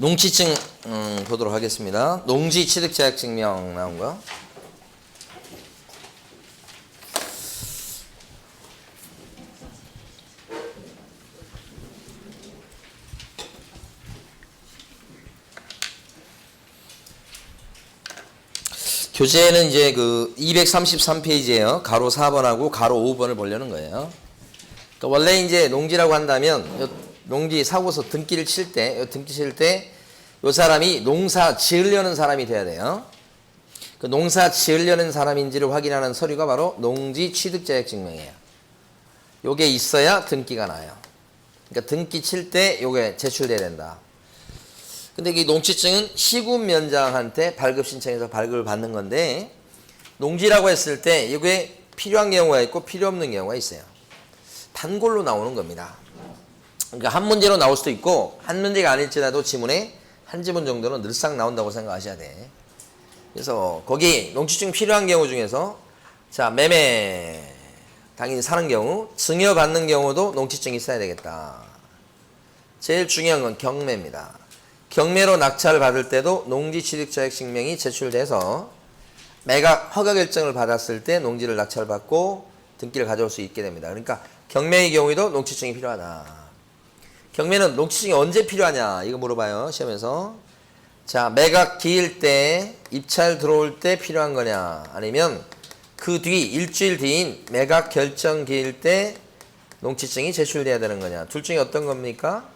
농지증 보도록 하겠습니다. 농지 취득 자격 증명 나온 거. 교재는 이제 그 233페이지에요. 가로 4번하고 가로 5번을 보려는 거예요. 그러니까 원래 이제 농지라고 한다면 농지 사고서 등기를 칠 때, 등기 칠 때 이 사람이 농사 지으려는 사람이 돼야 돼요. 그 농사 지으려는 사람인지를 확인하는 서류가 바로 농지 취득 자격 증명이에요. 요게 있어야 등기가 나요. 그러니까 등기 칠 때 요게 제출돼야 된다. 근데 이 농지증은 시군면장한테 발급 신청해서 발급을 받는 건데, 농지라고 했을 때 이게 필요한 경우가 있고 필요 없는 경우가 있어요. 단골로 나오는 겁니다. 그러니까 한 문제로 나올 수도 있고 한 문제가 아닐지라도 지문에 한 지문 정도는 늘상 나온다고 생각하셔야 돼. 그래서 거기 농지증 필요한 경우 중에서 자, 매매 당연히 사는 경우, 증여받는 경우도 농지증이 있어야 되겠다. 제일 중요한 건 경매입니다. 경매로 낙찰을 받을 때도 농지 취득 자격 증명이 제출돼서 매각 허가 결정을 받았을 때 농지를 낙찰받고 등기를 가져올 수 있게 됩니다. 그러니까 경매의 경우에도 농지증이 필요하다. 경매는 농지증이 언제 필요하냐 이거 물어봐요, 시험에서. 자, 매각 기일 때, 입찰 들어올 때 필요한 거냐, 아니면 그 뒤 일주일 뒤인 매각 결정 기일 때 농지증이 제출돼야 되는 거냐. 둘 중에 어떤 겁니까?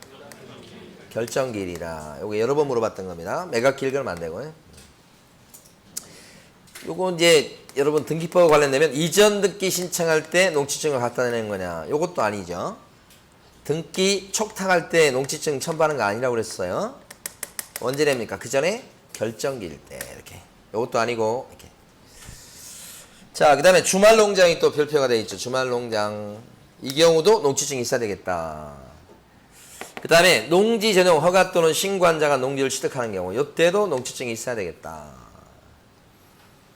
결정 기일이라. 요거 여러 번 물어봤던 겁니다. 매각 기일 그러면 안 되고요. 요거 이제 여러분 등기법 관련되면 이전 등기 신청할 때 농지증을 갖다 내는 거냐, 요것도 아니죠. 등기 촉탁할 때 농지증 첨부하는 거 아니라고 그랬어요. 언제 냅니까? 그 전에 결정기일 때 이렇게. 요것도 아니고 이렇게. 자, 그 다음에 주말농장이 또 별표가 되어 있죠. 주말농장. 이 경우도 농지증이 있어야 되겠다. 그 다음에 농지 전용 허가 또는 신고한자가 농지를 취득하는 경우, 이때도 농지증이 있어야 되겠다.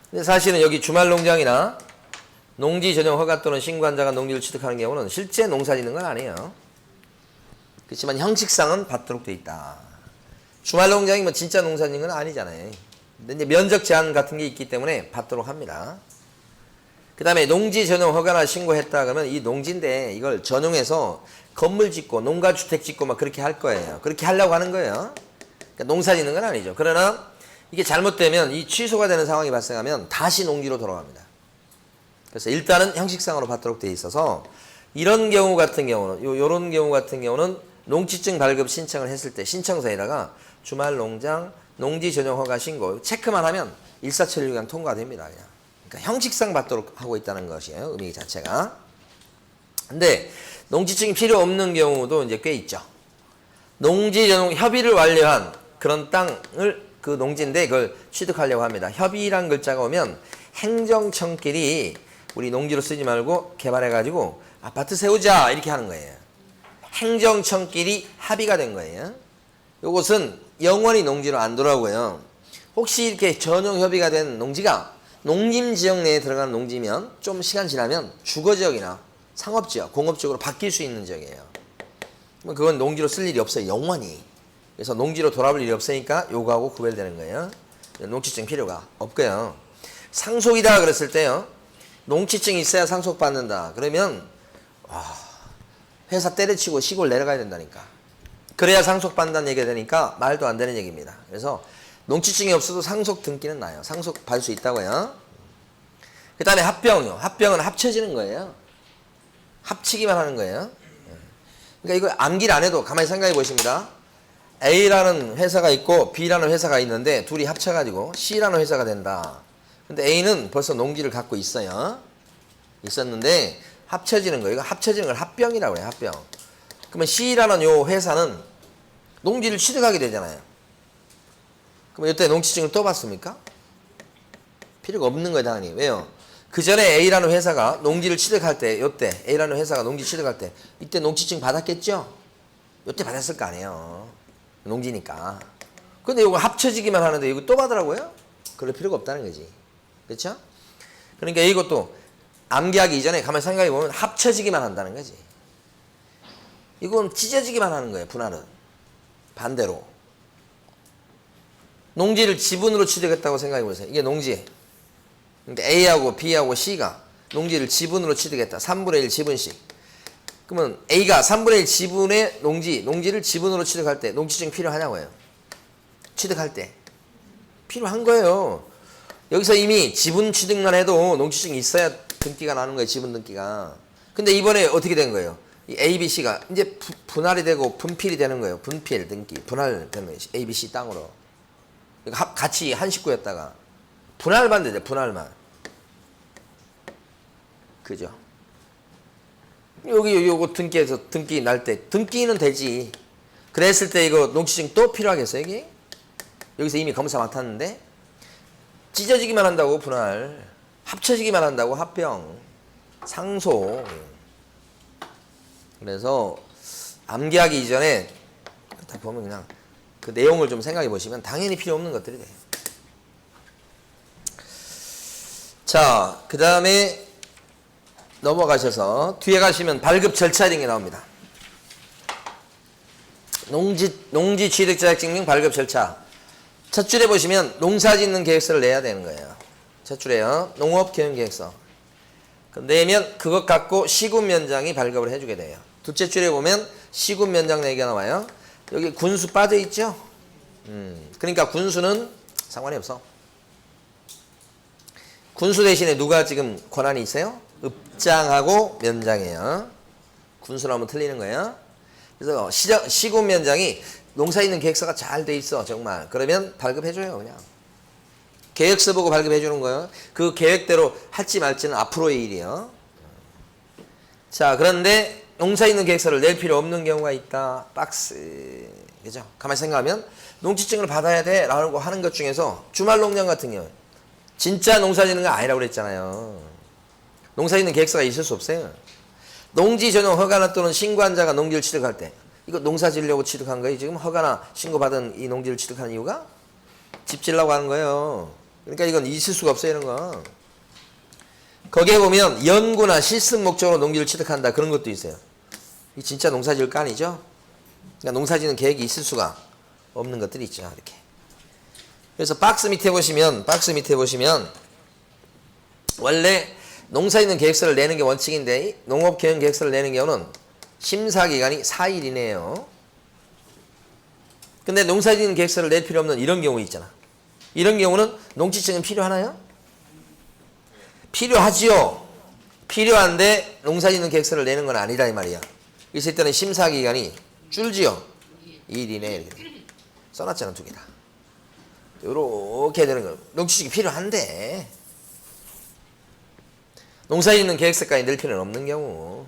근데 사실은 여기 주말농장이나 농지 전용 허가 또는 신고한자가 농지를 취득하는 경우는 실제 농사 짓는 건 아니에요. 그렇지만 형식상은 받도록 돼 있다. 주말농장이 뭐 진짜 농사 짓는 건 아니잖아요. 근데 이제 면적 제한 같은 게 있기 때문에 받도록 합니다. 그 다음에 농지 전용 허가나 신고했다 그러면 이 농지인데 이걸 전용해서 건물 짓고 농가주택 짓고 막 그렇게 할 거예요. 그렇게 하려고 하는 거예요. 그러니까 농사 짓는 건 아니죠. 그러나 이게 잘못되면 이 취소가 되는 상황이 발생하면 다시 농지로 돌아갑니다. 그래서 일단은 형식상으로 받도록 돼 있어서 이런 경우 같은 경우는, 요런 경우 같은 경우는 농지증 발급 신청을 했을 때 신청서에다가 주말농장, 농지 전용 허가 신고 체크만 하면 일사천리 그냥 통과됩니다. 그냥. 그러니까 형식상 받도록 하고 있다는 것이에요. 의미 자체가. 근데 농지증이 필요 없는 경우도 이제 꽤 있죠. 농지 전용 협의를 완료한 그런 땅을 그 농지인데 그걸 취득하려고 합니다. 협의란 글자가 오면 행정청끼리 우리 농지로 쓰지 말고 개발해가지고 아파트 세우자 이렇게 하는 거예요. 행정청끼리 합의가 된 거예요. 이것은 영원히 농지로 안 돌아오고요. 혹시 이렇게 전용 협의가 된 농지가 농림지역 내에 들어가는 농지면 좀 시간 지나면 주거지역이나 상업지역, 공업지역으로 바뀔 수 있는 지역이에요. 그건 농지로 쓸 일이 없어요. 영원히. 그래서 농지로 돌아올 일이 없으니까 요거하고 구별되는 거예요. 농지증 필요가 없고요. 상속이다 그랬을 때요. 농지증이 있어야 상속받는다. 그러면 회사 때려치고 시골 내려가야 된다니까. 그래야 상속받는다는 얘기가 되니까 말도 안 되는 얘기입니다. 그래서 농지증이 없어도 상속 등기는 나요. 상속 받을 수 있다고요. 그 다음에 합병요. 합병은 합쳐지는 거예요. 합치기만 하는 거예요. 그러니까 이거 암기를 안 해도 가만히 생각해 보십니다. A라는 회사가 있고 B라는 회사가 있는데 둘이 합쳐가지고 C라는 회사가 된다. 근데 A는 벌써 농지를 갖고 있어요. 있었는데 합쳐지는 거예요. 이거 합쳐지는 걸 합병이라고 해요. 합병. 그러면 C라는 요 회사는 농지를 취득하게 되잖아요. 그럼 이때 농지증을 또 받습니까? 필요가 없는 거예요, 당연히. 왜요? 그 전에 A라는 회사가 농지를 취득할 때, 요때 A라는 회사가 농지 취득할 때 이때 농지증 받았겠죠? 요때 받았을 거 아니에요. 농지니까. 근데 이거 합쳐지기만 하는데 이거 또 받으라고요? 그럴 필요가 없다는 거지. 그렇죠? 그러니까 이것도 암기하기 이전에 가만히 생각해 보면 합쳐지기만 한다는 거지. 이건 찢어지기만 하는 거예요, 분할은. 반대로. 농지를 지분으로 취득했다고 생각해 보세요. 이게 농지. 그러니까 A하고 B하고 C가 농지를 지분으로 취득했다. 3분의 1 지분씩. 그러면 A가 3분의 1 지분의 농지를 지분으로 취득할 때 농지증 필요하냐고요. 취득할 때. 필요한 거예요. 여기서 이미 지분 취득만 해도 농지증이 있어야 등기가 나는 거예요. 지분 등기가. 근데 이번에 어떻게 된 거예요? 이 A, B, C가 이제 분할이 되고 분필이 되는 거예요. 분필 등기. 분할되는 거예요. A, B, C 땅으로. 그러니까 같이 한 식구였다가 분할만 되죠. 분할만. 그죠? 요거 등기해서 등기 날 때 등기는 되지. 그랬을 때 이거 농지증 또 필요하겠어요, 이게? 여기서 이미 검사 맡았는데 찢어지기만 한다고 분할, 합쳐지기만 한다고 합병, 상소. 그래서 암기하기 이전에 딱 보면 그냥 그 내용을 좀 생각해 보시면 당연히 필요 없는 것들이 돼요. 자, 그 다음에 넘어가셔서 뒤에 가시면 발급 절차 이런 게 나옵니다. 농지 취득 자격증명 발급 절차. 첫 줄에 보시면 농사짓는 계획서를 내야 되는 거예요. 첫 줄에요. 농업개연계획서. 내면 그것 갖고 시군면장이 발급을 해주게 돼요. 둘째 줄에 보면 시군면장 얘기가 나와요. 여기 군수 빠져 있죠? 그러니까 군수는 상관이 없어. 군수 대신에 누가 지금 권한이 있어요? 읍장하고 면장이에요. 군수는 하면 틀리는 거예요. 그래서 시군면장이 농사짓는 계획서가 잘 돼 있어 정말. 그러면 발급해줘요 그냥. 계획서 보고 발급해주는 거예요. 그 계획대로 할지 말지는 앞으로의 일이에요. 자, 그런데 농사짓는 계획서를 낼 필요 없는 경우가 있다. 박스. 그죠? 가만히 생각하면 농지증을 받아야 돼 라고 하는 것 중에서 주말 농장 같은 경우 진짜 농사짓는 거 아니라고 그랬잖아요. 농사짓는 계획서가 있을 수 없어요. 농지 전용 허가나 또는 신고한 자가 농지를 취득할 때 이거 농사 지으려고 취득한 거예요. 지금 허가나 신고받은 이 농지를 취득하는 이유가 집 지으려고 하는 거예요. 그러니까 이건 있을 수가 없어요. 이런 거. 거기에 보면 연구나 실습 목적으로 농지를 취득한다. 그런 것도 있어요. 이 진짜 농사 지을 거 아니죠? 그러니까 농사 지는 계획이 있을 수가 없는 것들이 있죠. 이렇게. 그래서 박스 밑에 보시면 원래 농사 짓는 계획서를 내는 게 원칙인데 농업개연 계획서를 내는 경우는 심사기간이 4일이네요. 근데 농사 짓는 계획서를 낼 필요 없는 이런 경우 있잖아. 이런 경우는 농지증은 필요하나요? 필요하지요. 필요한데 농사 짓는 계획서를 내는 건 아니다 이 말이야. 있을 때는 심사기간이 줄지요. 2일이네 이렇게 써놨잖아 두 개 다. 요렇게 되는 거. 농지증이 필요한데 농사 짓는 계획서까지 낼 필요는 없는 경우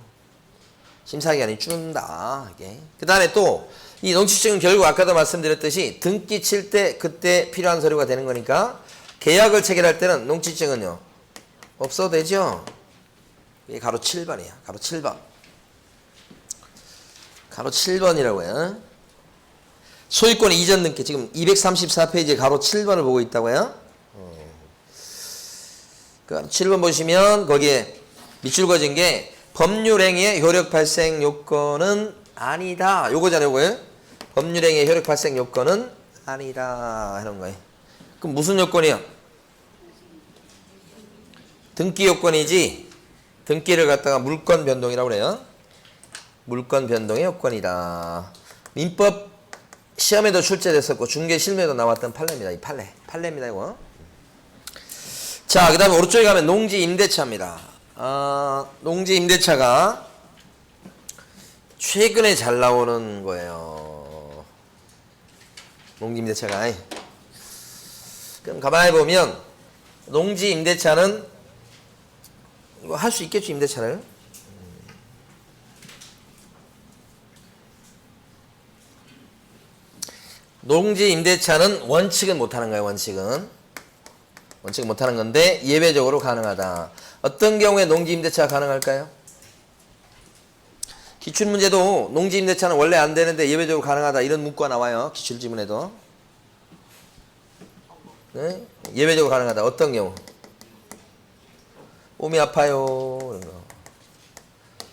심사기간이 준다. 그 다음에 또 이 농지증은 결국 아까도 말씀드렸듯이 등기 칠 때 그때 필요한 서류가 되는 거니까 계약을 체결할 때는 농지증은요 없어도 되죠. 이게 가로 7번이야. 가로 7번. 가로 7번이라고요. 소유권 이전 등기 지금 234페이지에 가로 7번을 보고 있다고요. 그 7번 보시면 거기에 밑줄 그어진 게 법률행위의 효력 발생 요건은 아니다. 요거잖아요, 요거예요. 법률행위의 효력 발생 요건은 아니다 하는 거예요. 그럼 무슨 요건이요? 등기 요건이지. 등기를 갖다가 물권 변동이라고 그래요. 물권 변동의 요건이다. 민법 시험에도 출제됐었고 중개 실무에도 나왔던 판례입니다. 이 판례입니다, 이거. 자, 그 다음에 오른쪽에 가면 농지 임대차입니다. 농지 임대차가 최근에 잘 나오는 거예요. 농지 임대차가. 그럼 가만히 보면 농지 임대차는 할 수 있겠죠, 임대차를. 농지 임대차는 원칙은 못하는 거예요, 원칙은 못하는 건데 예외적으로 가능하다. 어떤 경우에 농지 임대차가 가능할까요? 기출문제도 농지 임대차는 원래 안 되는데 예외적으로 가능하다 이런 문구가 나와요. 기출지문에도. 네? 예외적으로 가능하다. 어떤 경우? 몸이 아파요 이런 거.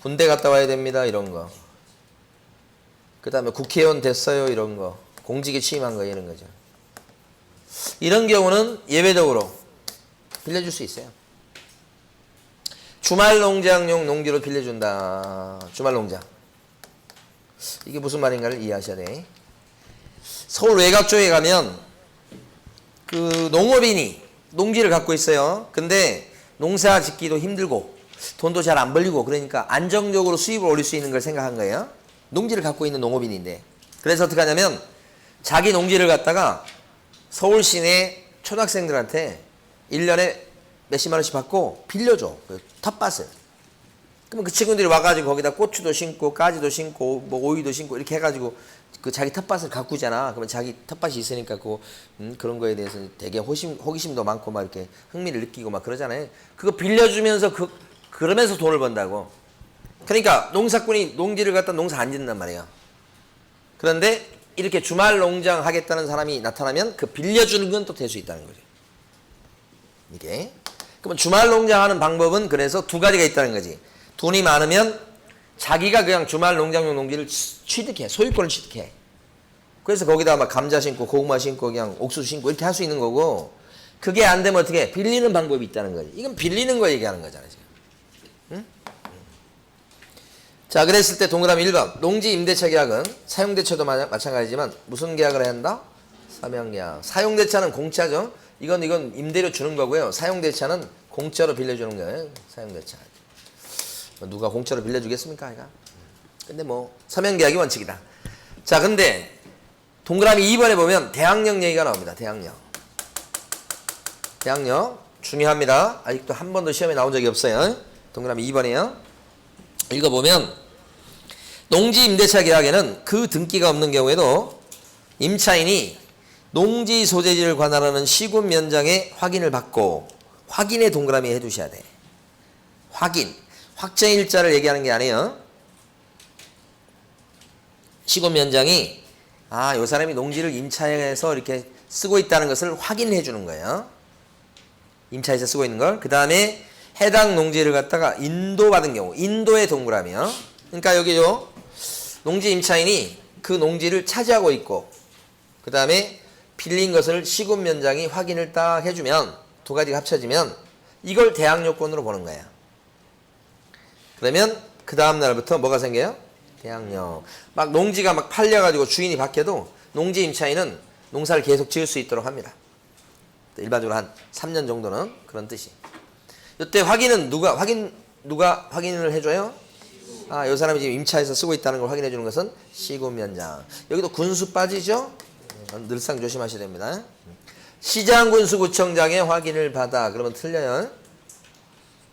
군대 갔다 와야 됩니다 이런 거. 그 다음에 국회의원 됐어요 이런 거. 공직에 취임한 거 이런 거죠. 이런 경우는 예외적으로 빌려줄 수 있어요. 주말 농장용 농지로 빌려준다. 주말 농장. 이게 무슨 말인가를 이해하셔야 돼. 서울 외곽 쪽에 가면 그 농업인이 농지를 갖고 있어요. 근데 농사 짓기도 힘들고 돈도 잘 안 벌리고 그러니까 안정적으로 수입을 올릴 수 있는 걸 생각한 거예요. 농지를 갖고 있는 농업인인데. 그래서 어떻게 하냐면 자기 농지를 갖다가 서울 시내 초등학생들한테 1년에 몇십만 원씩 받고 빌려줘. 그 텃밭을. 그러면 그 친구들이 와가지고 거기다 고추도 심고 가지도 심고 뭐 오이도 심고 이렇게 해가지고 그 자기 텃밭을 가꾸잖아. 그러면 자기 텃밭이 있으니까 그런 거에 대해서 되게 호기심도 많고 막 이렇게 흥미를 느끼고 막 그러잖아요. 그거 빌려주면서 그러면서 돈을 번다고. 그러니까 농사꾼이 농지를 갖다 농사 안 짓는단 말이에요. 그런데 이렇게 주말 농장 하겠다는 사람이 나타나면 그 빌려주는 건 또 될 수 있다는 거죠. 이게. 그러면 주말 농장 하는 방법은 그래서 두 가지가 있다는 거지. 돈이 많으면 자기가 그냥 주말 농장용 농지를 취득해. 소유권을 취득해. 그래서 거기다 막 감자 심고 고구마 심고 그냥 옥수수 심고 이렇게 할 수 있는 거고, 그게 안 되면 어떻게 해? 빌리는 방법이 있다는 거지. 이건 빌리는 거 얘기하는 거잖아요. 지금. 응? 자, 그랬을 때 동그라미 1번. 농지 임대차 계약은 사용대차도 마찬가지지만 무슨 계약을 해야 한다? 사명계약. 사용대차는 공짜죠. 이건 임대료 주는 거고요. 사용대차는 공짜로 빌려주는 거예요. 사용대차. 누가 공짜로 빌려주겠습니까? 이가? 근데 뭐 사명계약이 원칙이다. 자, 근데 동그라미 2번에 보면 대항력 얘기가 나옵니다. 대항력. 대항력 중요합니다. 아직도 한 번도 시험에 나온 적이 없어요. 동그라미 2번이에요. 읽어보면 농지 임대차 계약에는 그 등기가 없는 경우에도 임차인이 농지 소재지를 관할하는 시군 면장의 확인을 받고, 확인의 동그라미 해두셔야 돼. 확인. 확정일자를 얘기하는 게 아니에요. 시군 면장이 요 사람이 농지를 임차해서 이렇게 쓰고 있다는 것을 확인해 주는 거예요. 임차해서 쓰고 있는 걸. 그 다음에 해당 농지를 갖다가 인도받은 경우, 인도의 동그라미요. 그러니까 여기요, 농지 임차인이 그 농지를 차지하고 있고, 그 다음에 빌린 것을 시군 면장이 확인을 딱 해주면, 두 가지가 합쳐지면 이걸 대항력권으로 보는 거예요. 그러면 그 다음 날부터 뭐가 생겨요? 대항력. 막 농지가 막 팔려가지고 주인이 바뀌어도 농지 임차인은 농사를 계속 지을 수 있도록 합니다. 일반적으로 한 3년 정도는 그런 뜻이. 이때 확인은 누가 확인을 해줘요? 이 사람이 지금 임차해서 쓰고 있다는 걸 확인해 주는 것은 시군 면장. 여기도 군수 빠지죠? 늘상 조심하셔야 됩니다. 시장군수구청장의 확인을 받아. 그러면 틀려요.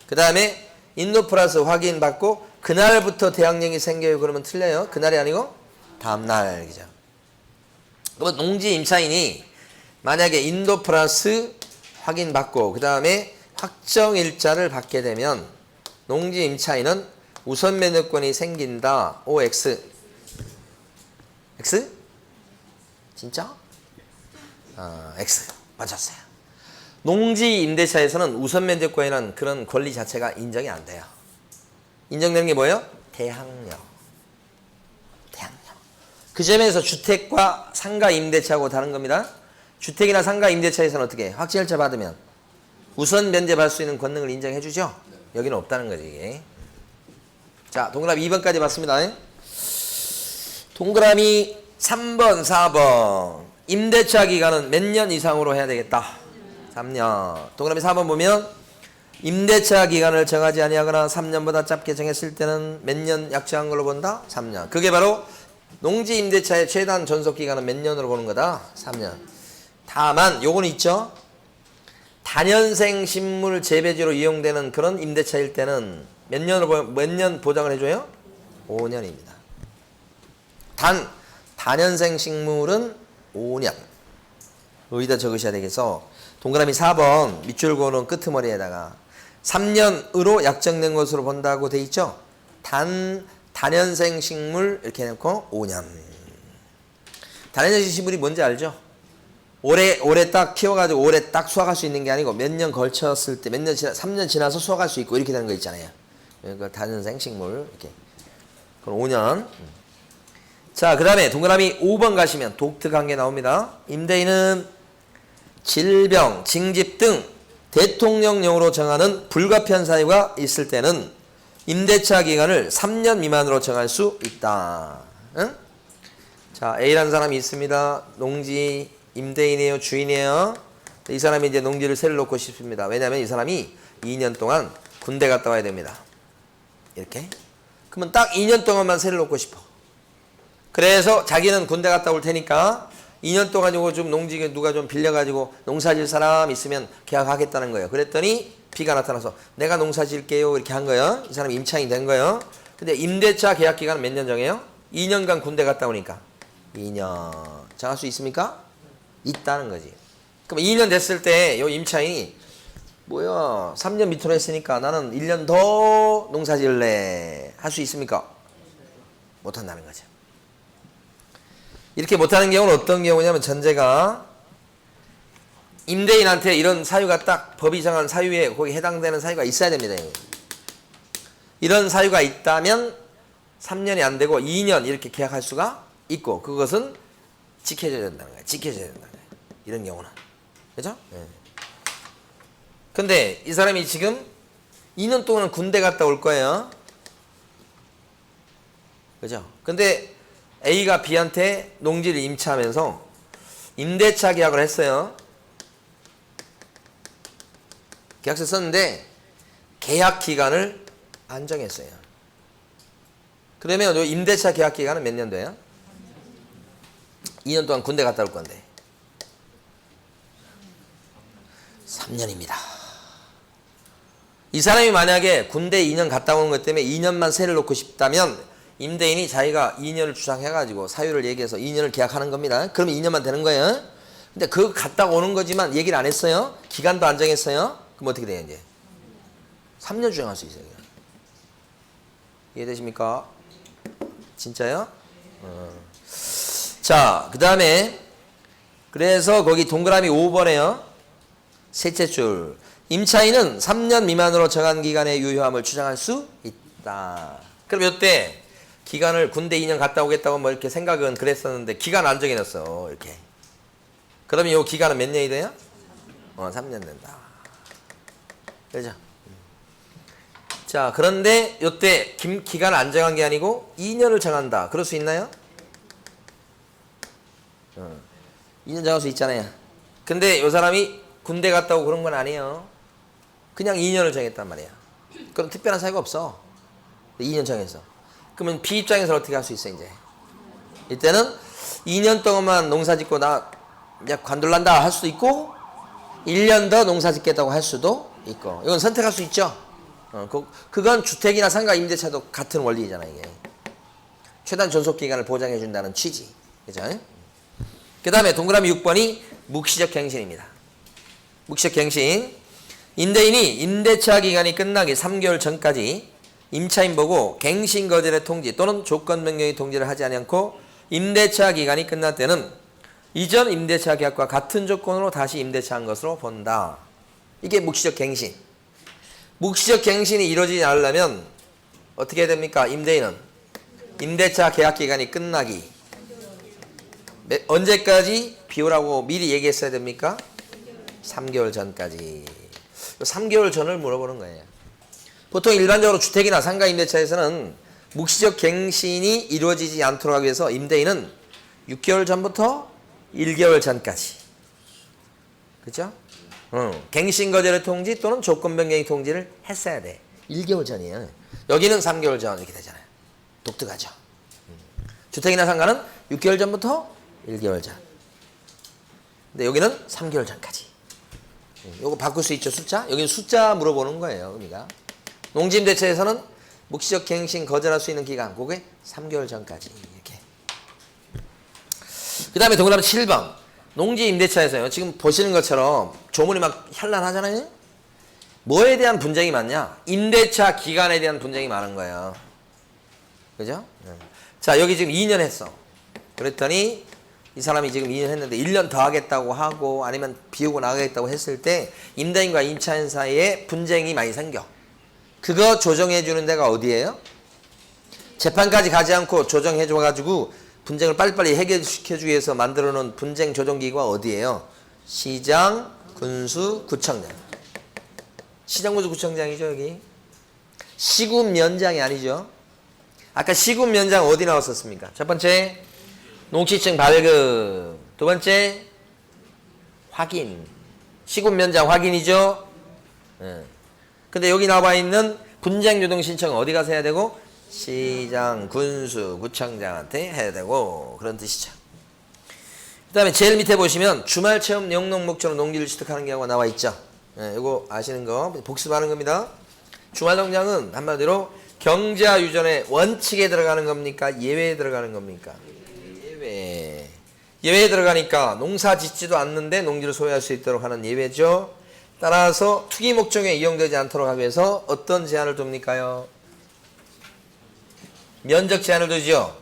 그 다음에 인도 플러스 확인 받고 그날부터 대항력이 생겨요. 그러면 틀려요. 그날이 아니고 다음날. 그죠? 그러면 농지 임차인이 만약에 인도 플러스 확인 받고 그 다음에 확정일자를 받게 되면 농지 임차인은 우선 면허권이 생긴다. OX. X? 진짜? X. 맞았어요. 농지 임대차에서는 우선 면제권이라는 그런 권리 자체가 인정이 안 돼요. 인정되는 게 뭐예요? 대항력. 대항력. 그 점에서 주택과 상가 임대차하고 다른 겁니다. 주택이나 상가 임대차에서는 어떻게 해? 확정일자 받으면 우선 면제받을 수 있는 권능을 인정해 주죠? 여기는 없다는 거지, 이게. 자, 동그라미 2번까지 봤습니다. 동그라미 3번, 4번. 임대차 기간은 몇 년 이상으로 해야 되겠다? 3년. 동그라미 4번 보면 임대차 기간을 정하지 아니하거나 3년보다 짧게 정했을 때는 몇 년 약정한 걸로 본다? 3년. 그게 바로 농지 임대차의 최단 존속 기간은 몇 년으로 보는 거다? 3년. 다만 요건 있죠? 단연생 식물 재배지로 이용되는 그런 임대차일 때는 몇 년 보장을 해줘요? 5년입니다. 단연생 식물은 5년. 여기다 적으셔야 되겠어. 동그라미 4번 밑줄 그은 끄트머리에다가 3년으로 약정된 것으로 본다고 돼 있죠? 단연생 식물 이렇게 해놓고 5년. 단연생 식물이 뭔지 알죠? 올해 딱 키워가지고 올해 딱 수확할 수 있는 게 아니고 몇 년 걸쳤을 때 3년 지나서 수확할 수 있고 이렇게 되는 거 있잖아요. 그러니까 단연생 식물 이렇게. 그럼 5년. 자, 그 다음에 동그라미 5번 가시면 독특한 게 나옵니다. 임대인은 질병, 징집 등 대통령령으로 정하는 불가피한 사유가 있을 때는 임대차 기간을 3년 미만으로 정할 수 있다. 응? 자, A라는 사람이 있습니다. 농지 임대인이에요, 주인이에요. 이 사람이 이제 농지를 세를 놓고 싶습니다. 왜냐하면 이 사람이 2년 동안 군대 갔다 와야 됩니다. 이렇게. 그러면 딱 2년 동안만 세를 놓고 싶어. 그래서 자기는 군대 갔다 올 테니까 2년 동안 이거 좀 농지 누가 좀 빌려가지고 농사 질 사람 있으면 계약하겠다는 거예요. 그랬더니 B가 나타나서 내가 농사 질게요. 이렇게 한 거예요. 이 사람이 임차인이 된 거예요. 근데 임대차 계약 기간은 몇 년 정해요? 2년간 군대 갔다 오니까 2년. 정할 수 있습니까? 있다는 거지. 그럼 2년 됐을 때 이 임차인이 뭐야 3년 밑으로 했으니까 나는 1년 더 농사 질래 할 수 있습니까? 못한다는 거죠. 이렇게 못하는 경우는 어떤 경우냐면 전제가 임대인한테 이런 사유가 딱 법이 정한 사유에 거기 해당되는 사유가 있어야 됩니다. 이런 사유가 있다면 3년이 안 되고 2년 이렇게 계약할 수가 있고 그것은 지켜져야 된다는 거예요. 지켜져야 된다는 거예요. 이런 경우는. 그죠? 네. 근데 이 사람이 지금 2년 동안 군대 갔다 올 거예요. 그죠? 근데 A가 B한테 농지를 임차하면서 임대차 계약을 했어요. 계약서 썼는데 계약 기간을 안 정했어요. 그러면 임대차 계약 기간은 몇 년도예요? 2년 동안 군대 갔다 올 건데 3년입니다. 이 사람이 만약에 군대 2년 갔다 오는 것 때문에 2년만 세를 놓고 싶다면 임대인이 자기가 2년을 주장해가지고 사유를 얘기해서 2년을 계약하는 겁니다. 그러면 2년만 되는 거예요. 근데 그거 갔다 오는 거지만 얘기를 안 했어요. 기간도 안 정했어요. 그럼 어떻게 돼요 이제? 3년 주장할 수 있어요. 이해되십니까? 진짜요? 자, 그 다음에 그래서 거기 동그라미 5번에요. 셋째 줄. 임차인은 3년 미만으로 정한 기간의 유효함을 주장할 수 있다. 그럼 이때 기간을 군대 2년 갔다 오겠다고 뭐 이렇게 생각은 그랬었는데 기간 안 정해놨어. 이렇게. 그러면 이 기간은 몇 년이 돼요? 3년 된다. 그죠? 자, 그런데 이때 기간을 안 정한 게 아니고 2년을 정한다. 그럴 수 있나요? 2년 정할 수 있잖아요. 근데 이 사람이 군대 갔다 오고 그런 건 아니에요. 그냥 2년을 정했단 말이야. 그럼 특별한 사유가 없어. 2년 정해서. 그러면 B 입장에서 어떻게 할 수 있어 이제? 이때는 2년 동안만 농사 짓고 나 이제 관둘란다 할 수도 있고 1년 더 농사 짓겠다고 할 수도 있고 이건 선택할 수 있죠. 그건 주택이나 상가 임대차도 같은 원리잖아 이게. 최단 존속 기간을 보장해 준다는 취지. 그죠? 그 다음에 동그라미 6번이 묵시적 갱신입니다. 묵시적 갱신. 임대인이 임대차 기간이 끝나기 3개월 전까지 임차인 보고 갱신 거절의 통지 또는 조건 변경의 통지를 하지 않고 임대차 기간이 끝날 때는 이전 임대차 계약과 같은 조건으로 다시 임대차한 것으로 본다. 이게 묵시적 갱신. 묵시적 갱신이 이루어지지 않으려면 어떻게 해야 됩니까? 임대인은 임대차 계약 기간이 끝나기 언제까지 비우라고 미리 얘기했어야 됩니까? 3개월 전까지. 3개월 전을 물어보는 거예요. 보통 일반적으로 주택이나 상가 임대차에서는 묵시적 갱신이 이루어지지 않도록 하기 위해서 임대인은 6개월 전부터 1개월 전까지. 그죠? 갱신 거절의 통지 또는 조건 변경의 통지를 했어야 돼. 1개월 전이에요. 여기는 3개월 전 이렇게 되잖아요. 독특하죠. 주택이나 상가는 6개월 전부터 1개월 전. 근데 여기는 3개월 전까지. 요거 바꿀 수 있죠, 숫자? 여기는 숫자 물어보는 거예요, 의미가. 농지임대차에서는 묵시적 갱신 거절할 수 있는 기간, 그게 3개월 전까지. 이렇게. 그 다음에 동그라미 7번. 농지임대차에서요, 지금 보시는 것처럼 조문이 막 현란하잖아요? 뭐에 대한 분쟁이 많냐? 임대차 기간에 대한 분쟁이 많은 거예요. 그죠? 자, 여기 지금 2년 했어. 그랬더니 이 사람이 지금 2년 했는데 1년 더 하겠다고 하고 아니면 비우고 나가겠다고 했을 때 임대인과 임차인 사이에 분쟁이 많이 생겨. 그거 조정해 주는 데가 어디예요? 재판까지 가지 않고 조정해 줘가지고 분쟁을 빨리빨리 해결시켜주기 위해서 만들어 놓은 분쟁 조정기구가 어디예요? 시장, 군수, 구청장. 시장, 군수, 구청장이죠, 여기. 시군면장이 아니죠. 아까 시군면장 어디 나왔었습니까? 첫 번째, 농지증 발급. 두 번째, 확인. 시군면장 확인이죠. 근데 여기 나와 있는 분쟁유동 신청 어디 가서 해야 되고? 시장, 군수, 구청장한테 해야 되고 그런 뜻이죠. 그 다음에 제일 밑에 보시면 주말 체험 영농 목적으로 농지를 취득하는 경우가 나와 있죠. 이거 아시는 거 복습하는 겁니다. 주말 농장은 한마디로 경자 유전의 원칙에 들어가는 겁니까? 예외에 들어가는 겁니까? 예외. 예외에 들어가니까 농사 짓지도 않는데 농지를 소유할 수 있도록 하는 예외죠. 따라서 투기 목적에 이용되지 않도록 하기 위해서 어떤 제한을 둡니까요? 면적 제한을 두죠.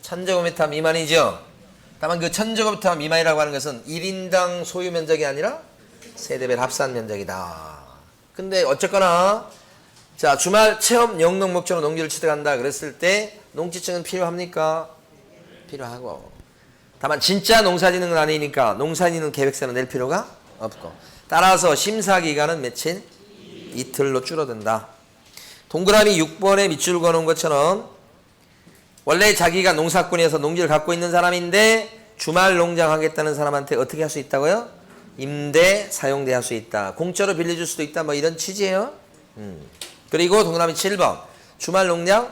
1000제곱미터 미만이죠. 다만 그 1000제곱미터 미만이라고 하는 것은 1인당 소유 면적이 아니라 세대별 합산 면적이다. 근데 어쨌거나 자 주말 체험 영농 목적으로 농지를 취득한다 그랬을 때 농지증은 필요합니까? 필요하고. 다만 진짜 농사 짓는 건 아니니까 농사 짓는 계획서는 낼 필요가 없고. 따라서 심사기간은 며칠? 이틀로 줄어든다. 동그라미 6번에 밑줄 그어놓은 것처럼 원래 자기가 농사꾼이어서 농지를 갖고 있는 사람인데 주말 농장 하겠다는 사람한테 어떻게 할 수 있다고요? 임대, 사용대 할 수 있다. 공짜로 빌려줄 수도 있다. 뭐 이런 취지예요. 그리고 동그라미 7번 주말 농장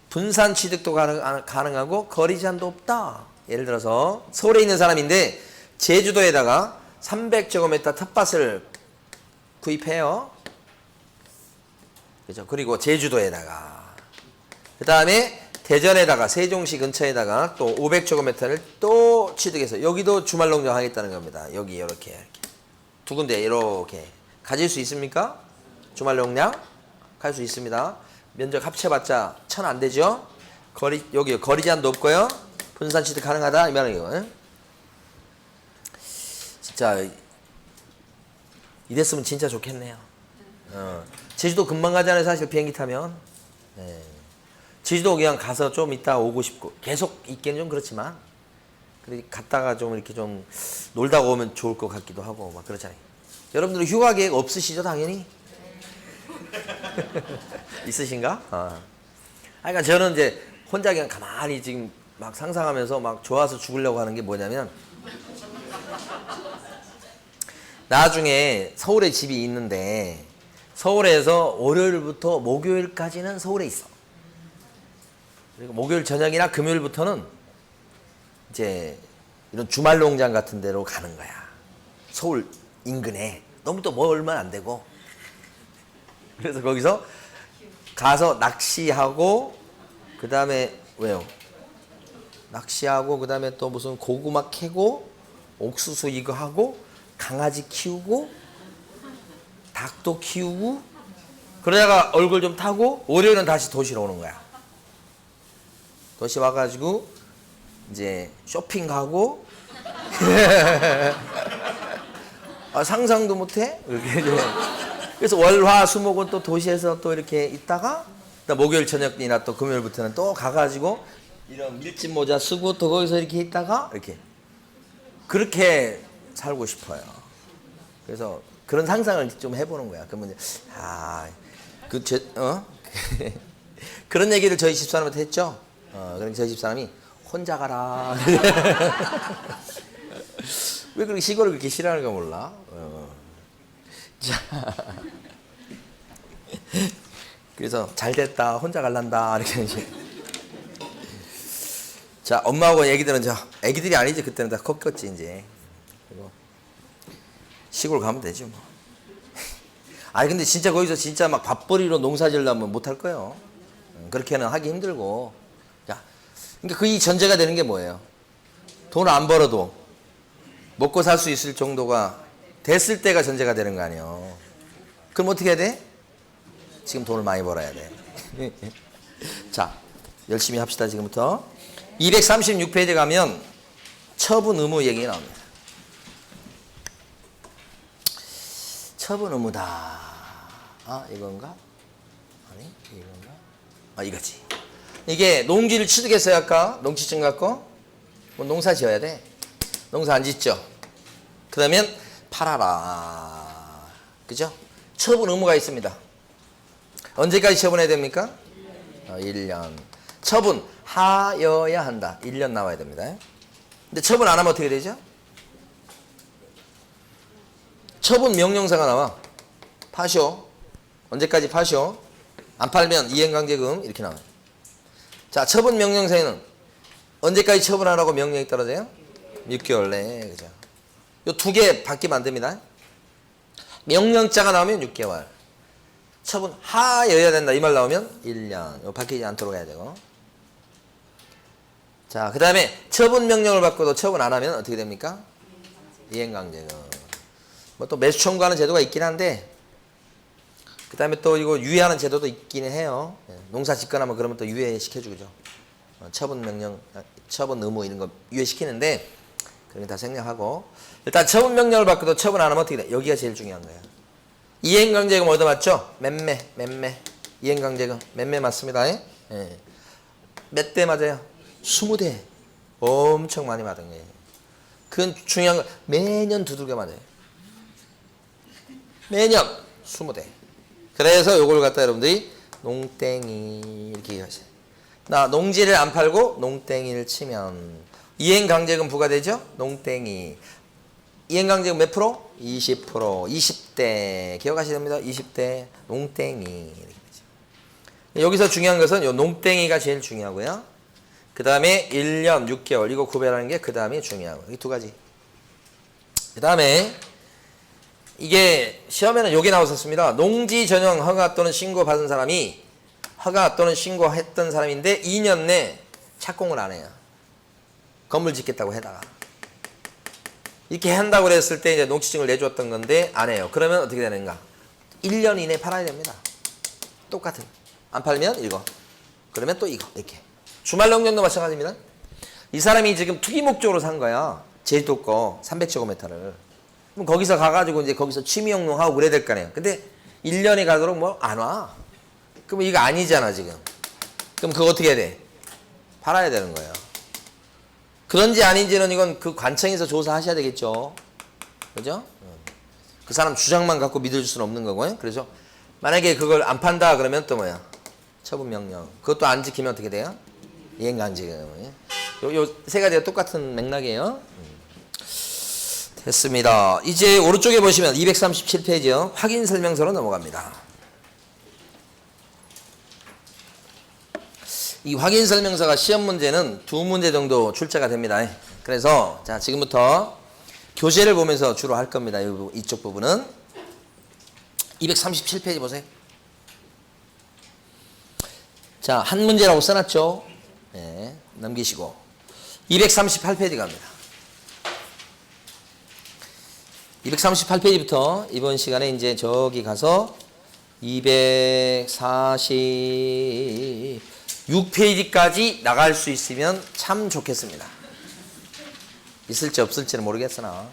분산 취득도 가능하고 거리 제한도 없다. 예를 들어서 서울에 있는 사람인데 제주도에다가 300제곱미터 텃밭을 구입해요. 그죠? 그리고 제주도에다가 그 다음에 대전에다가 세종시 근처에다가 또 500제곱미터를 또 취득해서 여기도 주말 농장 하겠다는 겁니다. 여기 이렇게 두 군데 이렇게 가질 수 있습니까? 주말 농장 갈 수 있습니다. 면적 합쳐봤자 1000 안 되죠? 여기 거리 제한도 없고요. 분산 취득 가능하다 이 말이에요. 진짜 이랬으면 진짜 좋겠네요. 제주도 금방 가잖아요. 사실 비행기 타면. 제주도 그냥 가서 좀 이따 오고 싶고 계속 있기는 좀 그렇지만 그래 갔다가 좀 이렇게 좀 놀다 오면 좋을 것 같기도 하고 막 그렇잖아요. 여러분들은 휴가 계획 없으시죠 당연히? 있으신가? 그러니까 저는 이제 혼자 그냥 가만히 지금 막 상상하면서 막 좋아서 죽으려고 하는 게 뭐냐면 나중에 서울에 집이 있는데 서울에서 월요일부터 목요일까지는 서울에 있어. 그리고 목요일 저녁이나 금요일부터는 이제 이런 주말 농장 같은 데로 가는 거야. 서울 인근에. 너무 또 멀면 안 되고. 그래서 거기서 가서 낚시하고 그 다음에 왜요? 낚시하고 그 다음에 또 무슨 고구마 캐고 옥수수 이거 하고 강아지 키우고 닭도 키우고 그러다가 얼굴 좀 타고 월요일은 다시 도시로 오는 거야. 도시 와가지고 이제 쇼핑하고 상상도 못해. 이렇게 그래서 월화수목은 또 도시에서 또 이렇게 있다가 목요일 저녁이나 또 금요일부터는 또 가가지고 이런 밀짚 모자 쓰고 또 거기서 이렇게 있다가 이렇게 그렇게 살고 싶어요. 그래서 그런 상상을 좀 해보는 거야. 그러면 그런 얘기를 저희 집사람한테 했죠. 그러니까 저희 집사람이 혼자 가라. 왜 그렇게 시골을 그렇게 싫어하는가 몰라. 자, 그래서 잘 됐다. 혼자 갈란다. 이렇게 이제. 자, 엄마하고 애기들은 애기들이 아니지 그때는 다 컸겠지 이제. 그리고 시골 가면 되죠 뭐. 아니 근데 진짜 거기서 진짜 막 밥벌이로 농사 지으려면 못할 거예요. 그렇게는 하기 힘들고. 자, 그러니까 그 이 전제가 되는 게 뭐예요? 돈 안 벌어도 먹고 살 수 있을 정도가 됐을 때가 전제가 되는 거 아니에요. 그럼 어떻게 해야 돼? 지금 돈을 많이 벌어야 돼. 자, 열심히 합시다 지금부터. 236페이지 가면 처분 의무 얘기 나옵니다. 처분 의무다. 이건가? 아니, 이건가? 이거지. 이게 농지를 취득했어요 아까 농지증 갖고 뭐 농사 지어야 돼. 농사 안 짓죠. 그러면 팔아라. 그죠? 처분 의무가 있습니다. 언제까지 처분해야 됩니까? 1년. 처분 하여야 한다. 1년 나와야 됩니다. 근데 처분 안 하면 어떻게 되죠? 처분 명령사가 나와. 파쇼. 언제까지 파쇼? 안 팔면 이행강제금 이렇게 나와요. 자, 처분 명령사에는 언제까지 처분하라고 명령이 떨어져요? 6개월 내에. 그죠? 요 두 개 바뀌면 안 됩니다. 명령자가 나오면 6개월. 처분 하여야 된다. 이 말 나오면 1년. 이거 바뀌지 않도록 해야 되고. 자, 그 다음에 처분 명령을 받고도 처분 안 하면 어떻게 됩니까? 이행강제금. 뭐 또 매수 청구하는 제도가 있긴 한데, 그 다음에 또 이거 유예하는 제도도 있긴 해요. 농사 짓거나 그러면 또 유예시켜주죠. 처분 명령, 처분 의무 이런 거 유예시키는데, 그런 거 다 생략하고. 일단 처분 명령을 받고도 처분 안 하면 어떻게 돼? 여기가 제일 중요한 거예요. 이행강제금 어디다 맞죠? 맴매. 이행강제금. 맴매 맞습니다. 예? 몇 대 맞아요? 20대. 엄청 많이 맞은 거예요. 그건 중요한 거. 매년 두들겨 맞아요. 매년 20대. 그래서 요걸 갖다 여러분들이 농땡이 이렇게 얘기하세요. 나 농지를 안 팔고 농땡이를 치면 이행강제금 부과되죠? 농땡이. 이행강제금 몇 프로? 20%. 20대. 기억하셔야 됩니다. 20대. 농땡이. 이렇게 되죠. 여기서 중요한 것은 요 농땡이가 제일 중요하고요. 그 다음에 1년 6개월. 이거 구별하는 게 그 다음에 중요하고. 이 두 가지. 그 다음에 이게 시험에는 요게 나왔었습니다. 농지 전용 허가 또는 신고 받은 사람이 허가 또는 신고했던 사람인데 2년 내 착공을 안 해요. 건물 짓겠다고 해다가. 이렇게 한다고 그랬을 때 이제 농지증을 내줬던 건데 안 해요. 그러면 어떻게 되는가? 1년 이내에 팔아야 됩니다. 똑같은. 안 팔면 이거. 그러면 또 이거. 이렇게. 주말 농장도 마찬가지입니다. 이 사람이 지금 투기 목적으로 산 거야. 제주도 거 300제곱미터를. 그럼 거기서 가가지고 이제 거기서 취미용농하고 그래야 될 거 아니에요. 근데 1년이 가도록 뭐 안 와. 그럼 이거 아니잖아 지금. 그럼 그거 어떻게 해야 돼? 팔아야 되는 거예요. 그런지 아닌지는 이건 그 관청에서 조사하셔야 되겠죠. 그죠? 그 사람 주장만 갖고 믿어줄 수는 없는 거고요. 그래서 만약에 그걸 안 판다 그러면 또 뭐야? 처분 명령. 그것도 안 지키면 어떻게 돼요? 이행강제금. 요 세 가지가 똑같은 맥락이에요. 됐습니다. 이제 오른쪽에 보시면 237페이지요. 확인 설명서로 넘어갑니다. 이 확인 설명서가 시험 문제는 2문제 정도 출제가 됩니다. 그래서 자, 지금부터 교재를 보면서 주로 할 겁니다. 이쪽 부분은 237페이지 보세요. 자, 한 문제라고 써놨죠. 네, 넘기시고 238페이지 갑니다. 238페이지부터 이번 시간에 이제 저기 가서 246페이지까지 나갈 수 있으면 참 좋겠습니다. 있을지 없을지는 모르겠으나.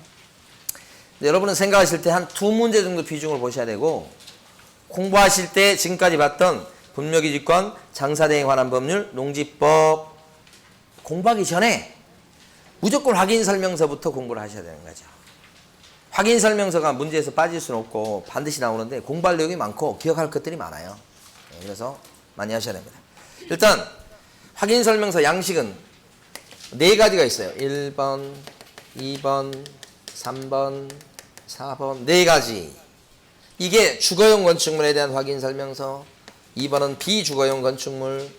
여러분은 생각하실 때 한 2문제 정도 비중을 보셔야 되고, 공부하실 때 지금까지 봤던 분묘기지권, 장사대행에 관한 법률, 농지법 공부하기 전에 무조건 확인설명서부터 공부를 하셔야 되는 거죠. 확인설명서가 문제에서 빠질 수는 없고 반드시 나오는데 공부할 내용이 많고 기억할 것들이 많아요. 그래서 많이 하셔야 됩니다. 일단 확인설명서 양식은 4가지가 있어요. 1번, 2번, 3번, 4번 4가지. 이게 주거용 건축물에 대한 확인설명서, 2번은 비주거용 건축물,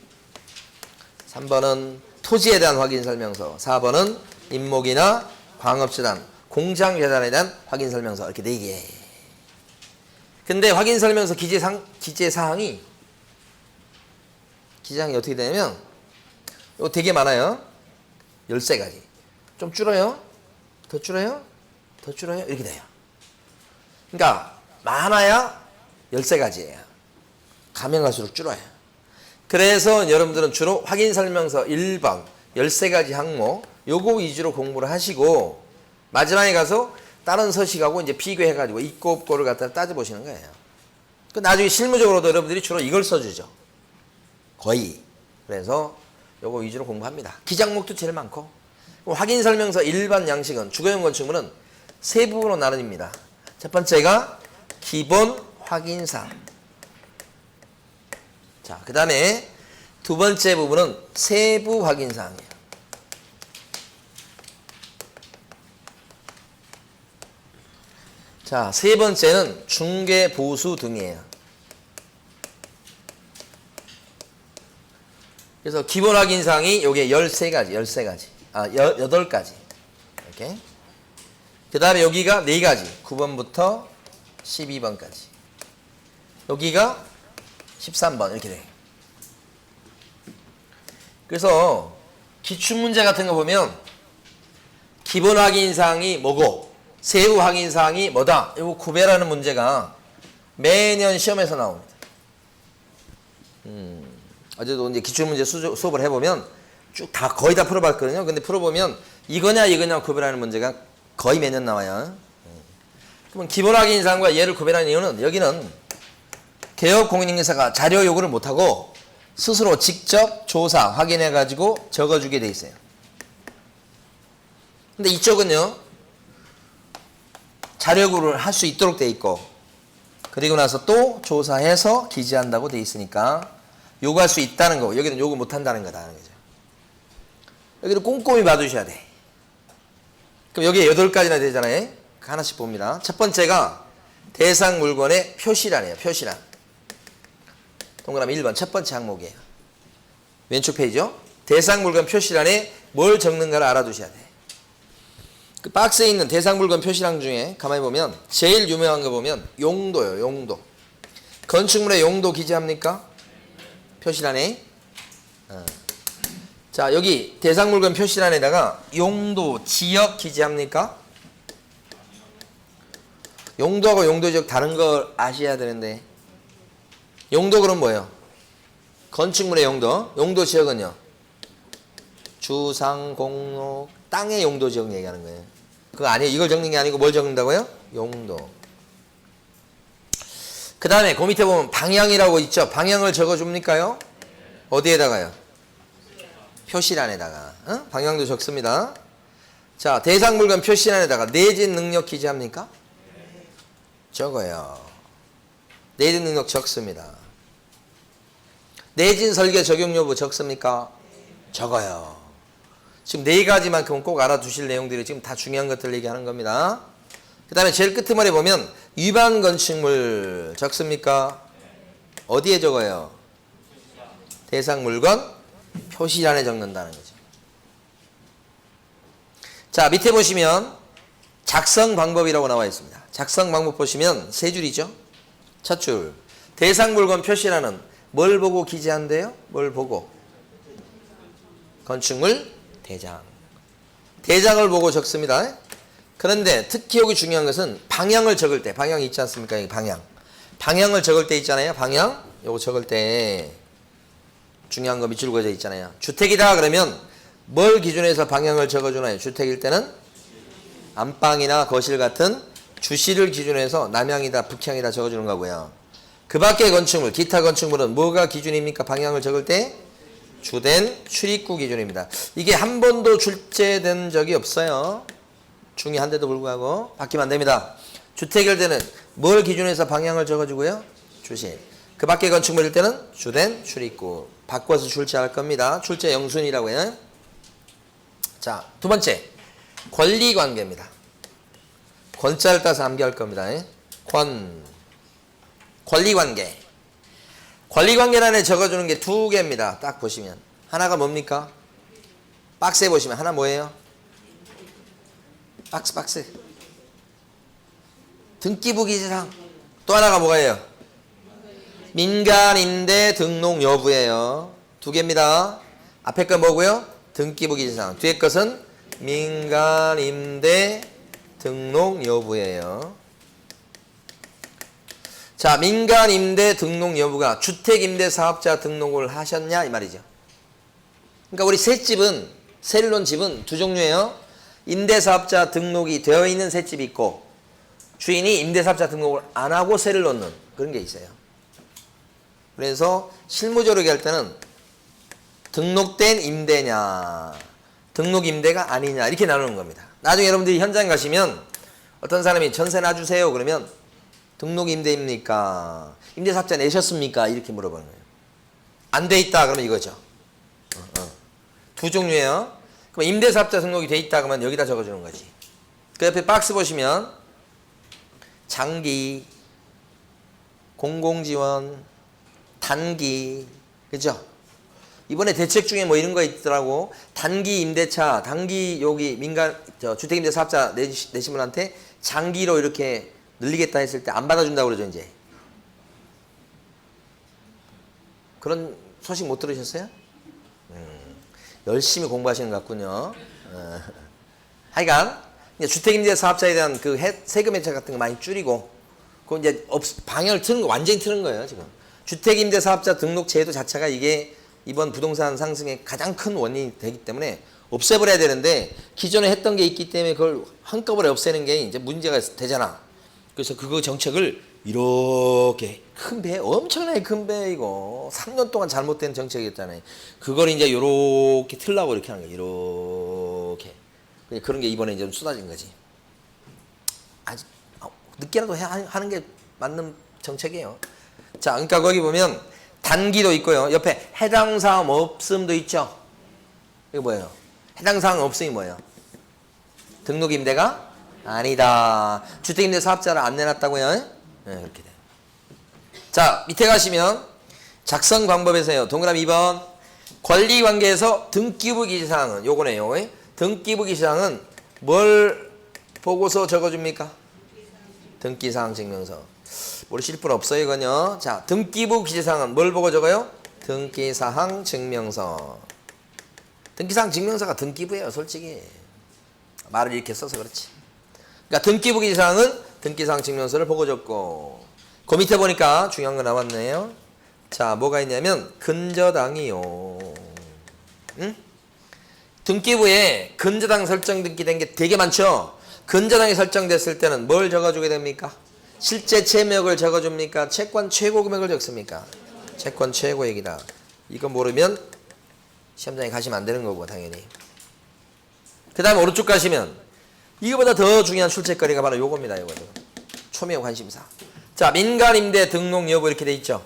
3번은 토지에 대한 확인설명서, 4번은 임목이나 광업재단, 공장재단에 대한 확인설명서. 이렇게 4개. 근데 확인설명서 기재사항이 어떻게 되냐면 이거 되게 많아요. 13가지. 좀 줄어요? 더 줄어요? 더 줄어요? 이렇게 돼요. 그러니까 많아야 13가지예요. 가면 갈수록 줄어요. 그래서 여러분들은 주로 확인설명서 1번 13가지 항목 요거 위주로 공부를 하시고 마지막에 가서 다른 서식하고 이제 비교해가지고 있고 없고를 갖다 따져보시는 거예요. 그 나중에 실무적으로도 여러분들이 주로 이걸 써주죠. 거의. 그래서 요거 위주로 공부합니다. 기장목도 제일 많고. 확인설명서 일반 양식은 주거용 건축물은 세 부분으로 나눠집니다. 첫 번째가 기본 확인사항. 자, 그 다음에 두 번째 부분은 세부 확인사항이에요. 자, 세 번째는 중개 보수 등이에요. 그래서 기본 확인사항이 요게 8가지. 이렇게. 그 다음에 여기가 4가지. 9번부터 12번까지. 여기가 13번. 이렇게 돼요. 그래서 기출문제 같은 거 보면 기본 확인사항이 뭐고 세부 확인사항이 뭐다. 이거 구별하는 문제가 매년 시험에서 나옵니다. 어제도 이제 기출문제 수업을 해보면 쭉 거의 다 풀어봤거든요. 근데 풀어보면 이거냐 구별하는 문제가 거의 매년 나와요. 그러면 기본 확인사항과 얘를 구별하는 이유는 여기는 개업 공인인증사가 자료 요구를 못하고 스스로 직접 조사 확인해가지고 적어주게 돼 있어요. 근데 이쪽은요 자료 요구를 할 수 있도록 돼 있고 그리고 나서 또 조사해서 기재한다고 돼 있으니까 요구할 수 있다는 거고 여기는 요구 못한다는 거다라는 거죠. 여기를 꼼꼼히 봐두셔야 돼. 그럼 여기에 8가지나 되잖아요. 하나씩 봅니다. 첫 번째가 대상 물건의 표시란이에요. 표시란. 동그라미 1번 첫 번째 항목이에요. 왼쪽 페이지죠. 대상 물건 표시란에 뭘 적는가를 알아두셔야 돼. 그 박스에 있는 대상 물건 표시란 중에 가만히 보면 제일 유명한 거 보면 용도예요. 용도. 건축물의 용도 기재합니까? 표시란에. 자, 여기 대상 물건 표시란에다가 용도 지역 기재합니까? 용도하고 용도 지역 다른 걸 아셔야 되는데 용도 그럼 뭐예요? 건축물의 용도. 용도 지역은요? 주상, 공로, 땅의 용도 지역 얘기하는 거예요. 그거 아니에요. 이걸 적는 게 아니고 뭘 적는다고요? 용도. 그 다음에 그 밑에 보면 방향이라고 있죠. 방향을 적어줍니까요? 어디에다가요? 표시란에다가. 방향도 적습니다. 자, 대상 물건 표시란에다가 내진 능력 기재합니까? 적어요. 내진 능력 적습니다. 내진 설계 적용 여부 적습니까? 적어요. 지금 4가지만큼은 꼭 알아두실 내용들이 지금 다 중요한 것들 얘기하는 겁니다. 그 다음에 제일 끝머리에 보면 위반 건축물 적습니까? 어디에 적어요? 대상 물건 표시란에 적는다는 거죠. 자, 밑에 보시면 작성 방법이라고 나와 있습니다. 작성 방법 보시면 3줄이죠. 첫 줄. 대상 물건 표시란은 뭘 보고 기재한대요? 뭘 보고? 건축물 대장. 대장을 보고 적습니다. 그런데 특히 여기 중요한 것은 방향을 적을 때, 방향이 있지 않습니까? 여기 방향. 방향을 적을 때 있잖아요. 방향. 요거 적을 때 중요한 거 밑줄 그어져 있잖아요. 주택이다 그러면 뭘 기준해서 방향을 적어주나요? 주택일 때는 안방이나 거실 같은 주시를 기준해서 남향이다, 북향이다 적어주는 거고요. 그 밖의 건축물, 기타 건축물은 뭐가 기준입니까? 방향을 적을 때 주된 출입구 기준입니다. 이게 한 번도 출제된 적이 없어요. 중요한데도 불구하고 바뀌면 안 됩니다. 주택일 때는 뭘 기준해서 방향을 적어주고요? 주시. 그 밖의 건축물일 때는 주된 출입구. 바꿔서 출제할 겁니다. 출제 영순이라고 해요. 자, 두 번째. 권리관계입니다. 권자를 따서 암기할 겁니다. 권리관계. 권리관계란에 적어주는 게 2개입니다. 딱 보시면. 하나가 뭡니까? 박스에 보시면 하나 뭐예요? 박스. 등기부 기재사항. 또 하나가 뭐예요? 민간임대 등록 여부예요. 2개입니다. 앞에 거 뭐고요? 등기부 기재사항. 뒤에 것은 민간임대 등록 여부예요. 자, 민간임대 등록 여부가 주택임대사업자 등록을 하셨냐 이 말이죠. 그러니까 우리 세를 놓은 집은 2종류예요. 임대사업자 등록이 되어 있는 새집이 있고 주인이 임대사업자 등록을 안 하고 세를 놓는 그런 게 있어요. 그래서 실무적으로 얘기할 때는 등록된 임대냐 등록 임대가 아니냐 이렇게 나누는 겁니다. 나중에 여러분들이 현장 가시면 어떤 사람이 전세 놔주세요 그러면 등록 임대입니까? 임대사업자 내셨습니까? 이렇게 물어보는 거예요. 안 돼 있다 그러면 이거죠. 두 종류예요. 그럼 임대사업자 등록이 돼 있다 그러면 여기다 적어주는 거지. 그 옆에 박스 보시면 장기, 공공지원, 단기, 그죠? 이번에 대책 중에 뭐 이런 거 있더라고. 단기 임대차, 단기 여기 민간 주택임대사업자 내신 분한테 장기로 이렇게 늘리겠다 했을 때 안 받아준다고 그러죠 이제. 그런 소식 못 들으셨어요? 열심히 공부하시는 것 같군요. 하여간 주택임대사업자에 대한 그 세금 혜택 같은 거 많이 줄이고, 그 이제 방향을 트는 거 완전히 트는 거예요 지금. 주택임대사업자 등록 제도 자체가 이게 이번 부동산 상승의 가장 큰 원인이 되기 때문에 없애버려야 되는데 기존에 했던 게 있기 때문에 그걸 한꺼번에 없애는 게 이제 문제가 되잖아. 그래서 그거 정책을 이렇게 큰 배, 엄청나게 큰 배 이거 3년 동안 잘못된 정책이었잖아요. 그걸 이제 이렇게 틀라고 이렇게 하는 거예요. 이렇게. 그런 게 이번에 이제 좀 쏟아진 거지. 아직 늦게라도 하는 게 맞는 정책이에요. 자, 그러니까 거기 보면 단기도 있고요. 옆에 해당 사항 없음도 있죠. 이거 뭐예요? 해당 사항 없음이 뭐예요? 등록 임대가 아니다. 주택임대 사업자를 안 내놨다고요? 네, 그렇게 돼요. 자, 밑에 가시면 작성 방법에서요. 동그라미 2번. 권리관계에서 등기부 기재사항은 요거네요. 등기부 기재사항은 뭘 보고서 적어줍니까? 등기사항 증명서. 모르실 분 없어요 이건요. 자, 등기부 기재사항은 뭘 보고 적어요? 등기사항 증명서. 등기사항 증명서가 등기부예요 솔직히. 말을 이렇게 써서 그렇지. 그러니까 등기부 기재사항은 등기사항 증명서를 보고 적고, 그 밑에 보니까 중요한 거 나왔네요. 자, 뭐가 있냐면 근저당이요. 응? 등기부에 근저당 설정 등기된 게 되게 많죠. 근저당이 설정됐을 때는 뭘 적어주게 됩니까? 실제 채무액을 적어줍니까? 채권 최고 금액을 적습니까? 채권 최고액이다. 이거 모르면 시험장에 가시면 안 되는 거고 당연히. 그 다음에 오른쪽 가시면 이거보다 더 중요한 출첵거리가 바로 요겁니다. 요거 초미의 관심사. 자, 민간임대 등록 여부 이렇게 돼 있죠.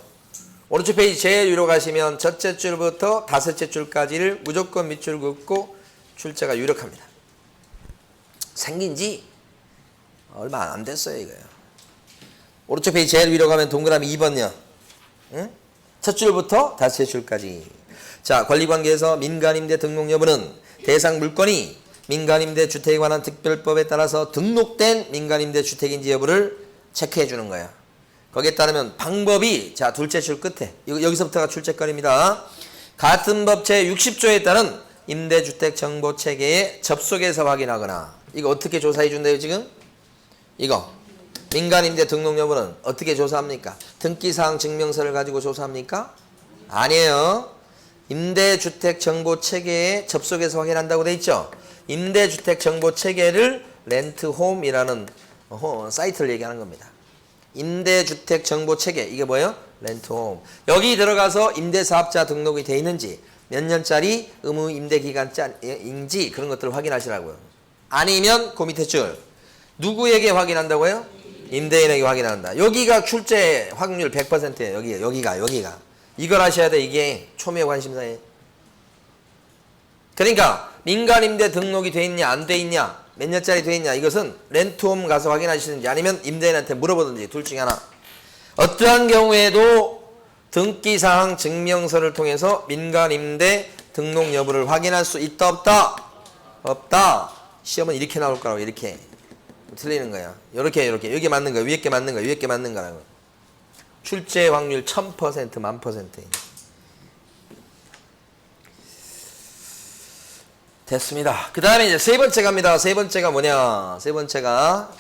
오른쪽 페이지 제일 위로 가시면 첫째 줄부터 다섯째 줄까지를 무조건 밑줄 긋고 출제가 유력합니다. 생긴 지 얼마 안 됐어요 이거요. 오른쪽 페이지 제일 위로 가면 동그라미 2번요. 응? 첫 줄부터 다섯째 줄까지. 자, 권리관계에서 민간임대 등록 여부는 대상 물건이 민간임대 주택에 관한 특별법에 따라서 등록된 민간임대 주택인지 여부를 체크해 주는 거야. 거기에 따르면 방법이, 자, 둘째 줄 끝에 여기서부터가 출제거리입니다. 같은 법 제60조에 따른 임대주택정보체계에 접속해서 확인하거나. 이거 어떻게 조사해 준대요 지금? 이거 민간임대 등록 여부는 어떻게 조사합니까? 등기사항 증명서를 가지고 조사합니까? 아니에요. 임대주택정보체계에 접속해서 확인한다고 돼 있죠. 임대주택정보체계를 렌트홈이라는 사이트를 얘기하는 겁니다. 임대주택정보체계, 이게 뭐예요? 렌트홈. 여기 들어가서 임대사업자 등록이 돼 있는지, 몇 년짜리 의무 임대기간인지 그런 것들을 확인하시라고요. 아니면 그 밑에 줄 누구에게 확인한다고요? 임대인에게 확인한다. 여기가 출제 확률 100%예요. 여기가 이걸 하셔야 돼. 이게 초미의 관심사예요. 그러니까 민간임대 등록이 돼 있냐 안 돼 있냐, 몇 년짜리 돼 있냐, 이것은 렌트홈 가서 확인하시든지 아니면 임대인한테 물어보든지 둘 중에 하나. 어떠한 경우에도 등기사항 증명서를 통해서 민간임대 등록 여부를 확인할 수 있다 없다? 없다. 시험은 이렇게 나올 거라고. 이렇게 틀리는 거야. 이렇게 여기 맞는 거야. 위에 게 맞는 거야. 위에 게 맞는 거라고. 출제 확률 1000% 1000%. 됐습니다. 그 다음에 이제 세 번째 갑니다. 세 번째가 뭐냐? 세 번째가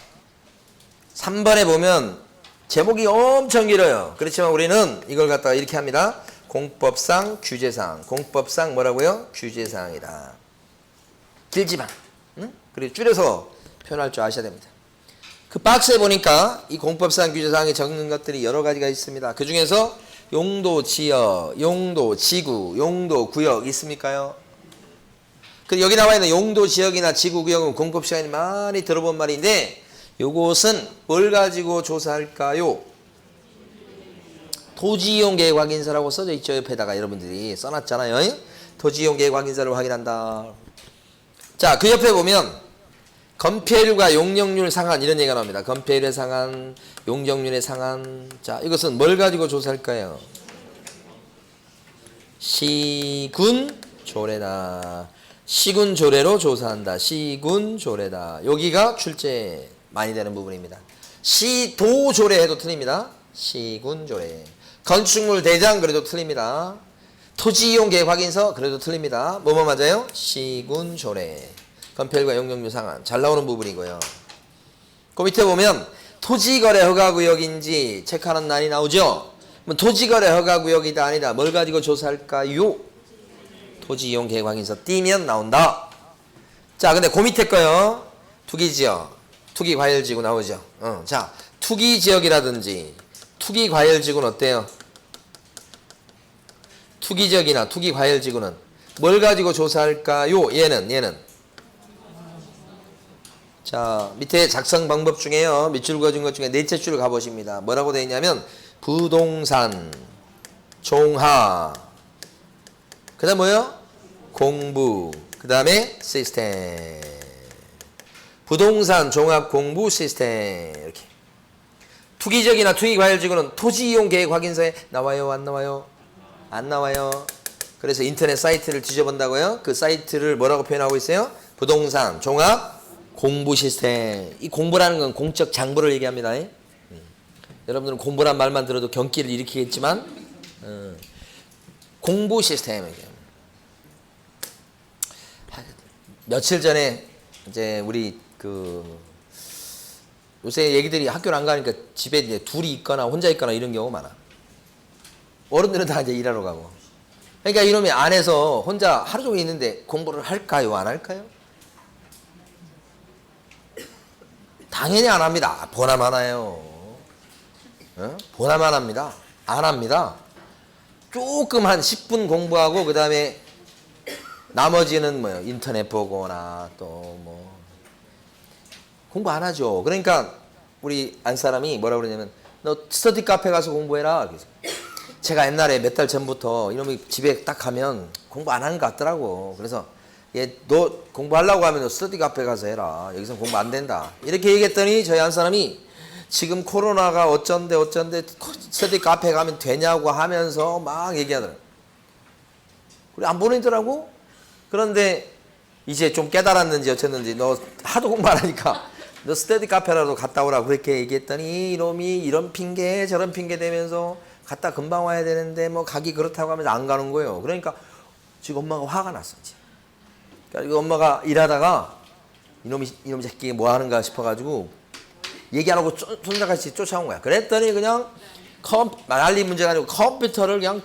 3번에 보면 제목이 엄청 길어요. 그렇지만 우리는 이걸 갖다가 이렇게 합니다. 공법상 규제사항. 공법상 뭐라고요? 규제사항이다. 길지만. 응? 그리고 줄여서 표현할 줄 아셔야 됩니다. 그 박스에 보니까 이 공법상 규제사항에 적는 것들이 여러 가지가 있습니다. 그 중에서 용도 지역, 용도 지구, 용도 구역 있습니까요? 그 여기 나와 있는 용도 지역이나 지구 구역은 공법 시간이 많이 들어본 말인데, 요것은 뭘 가지고 조사할까요? 토지이용 계획 확인서라고 써져 있죠. 옆에다가 여러분들이 써놨잖아요. 토지이용 계획 확인서를 확인한다. 자, 그 옆에 보면 건폐율과 용적률 상한 이런 얘기가 나옵니다. 건폐율의 상한, 용적률의 상한. 자, 이것은 뭘 가지고 조사할까요? 시군 조례다. 시군 조례로 조사한다. 시군 조례다. 여기가 출제 많이 되는 부분입니다. 시도 조례 해도 틀립니다. 시군 조례. 건축물 대장 그래도 틀립니다. 토지 이용 계획 확인서 그래도 틀립니다. 뭐뭐 맞아요? 시군 조례. 건폐율과 용적률 상한 잘 나오는 부분이고요. 그 밑에 보면 토지거래 허가구역인지 체크하는 난이 나오죠. 토지거래 허가구역이다 아니다 뭘 가지고 조사할까요? 토지 이용 계획 확인서 띄면 나온다. 자, 근데 그 밑에 거요. 투기지역, 투기과열지구 나오죠. 자, 투기지역이라든지 투기과열지구는 어때요? 투기지역이나 투기과열지구는 뭘 가지고 조사할까요? 얘는 자, 밑에 작성 방법 중에요. 밑줄 그어준 것 중에 넷째 줄을 가보십니다. 뭐라고 되어 있냐면 부동산, 종합, 그 다음 뭐요? 공부, 그 다음에 시스템. 부동산, 종합, 공부, 시스템. 이렇게. 투기적이나 투기과열지구는 토지이용 계획 확인서에 나와요? 안 나와요? 안 나와요. 그래서 인터넷 사이트를 뒤져본다고요? 그 사이트를 뭐라고 표현하고 있어요? 부동산, 종합, 공부 시스템. 이 공부라는 건 공적 장부를 얘기합니다. 여러분들은 공부란 말만 들어도 경기를 일으키겠지만 공부 시스템. 며칠 전에 이제 우리 요새 얘기들이 학교를 안 가니까 집에 이제 둘이 있거나 혼자 있거나 이런 경우가 많아. 어른들은 다 이제 일하러 가고. 그러니까 이놈이 안에서 혼자 하루 종일 있는데 공부를 할까요? 안 할까요? 당연히 안 합니다. 보나만 해요. 보나만 합니다. 안 합니다. 조금 한 10분 공부하고 그 다음에 나머지는 뭐요? 인터넷 보거나 또 뭐 공부 안 하죠. 그러니까 우리 안 사람이 뭐라 그러냐면 너 스터디 카페 가서 공부해라. 제가 옛날에 몇 달 전부터 이놈이 집에 딱 가면 공부 안 하는 것 같더라고. 그래서 얘 너 공부하려고 하면 너 스터디 카페 가서 해라. 여기서 공부 안 된다. 이렇게 얘기했더니 저희 한 사람이 지금 코로나가 어쩐데 스터디 카페 가면 되냐고 하면서 막 얘기하더라고. 그래 안 보내더라고. 그런데 이제 좀 깨달았는지 어쨌는지 너 하도 공부 안 하니까 너 스터디 카페라도 갔다 오라고 그렇게 얘기했더니 이놈이 이런 핑계 저런 핑계 대면서 갔다 금방 와야 되는데 뭐 가기 그렇다고 하면서 안 가는 거예요. 그러니까 지금 엄마가 화가 났어. 그러니까 엄마가 일하다가 이놈 새끼 뭐 하는가 싶어가지고 얘기 안 하고 손자같이 쫓아온 거야. 그랬더니 그냥 난리 문제가 아니고 컴퓨터를 그냥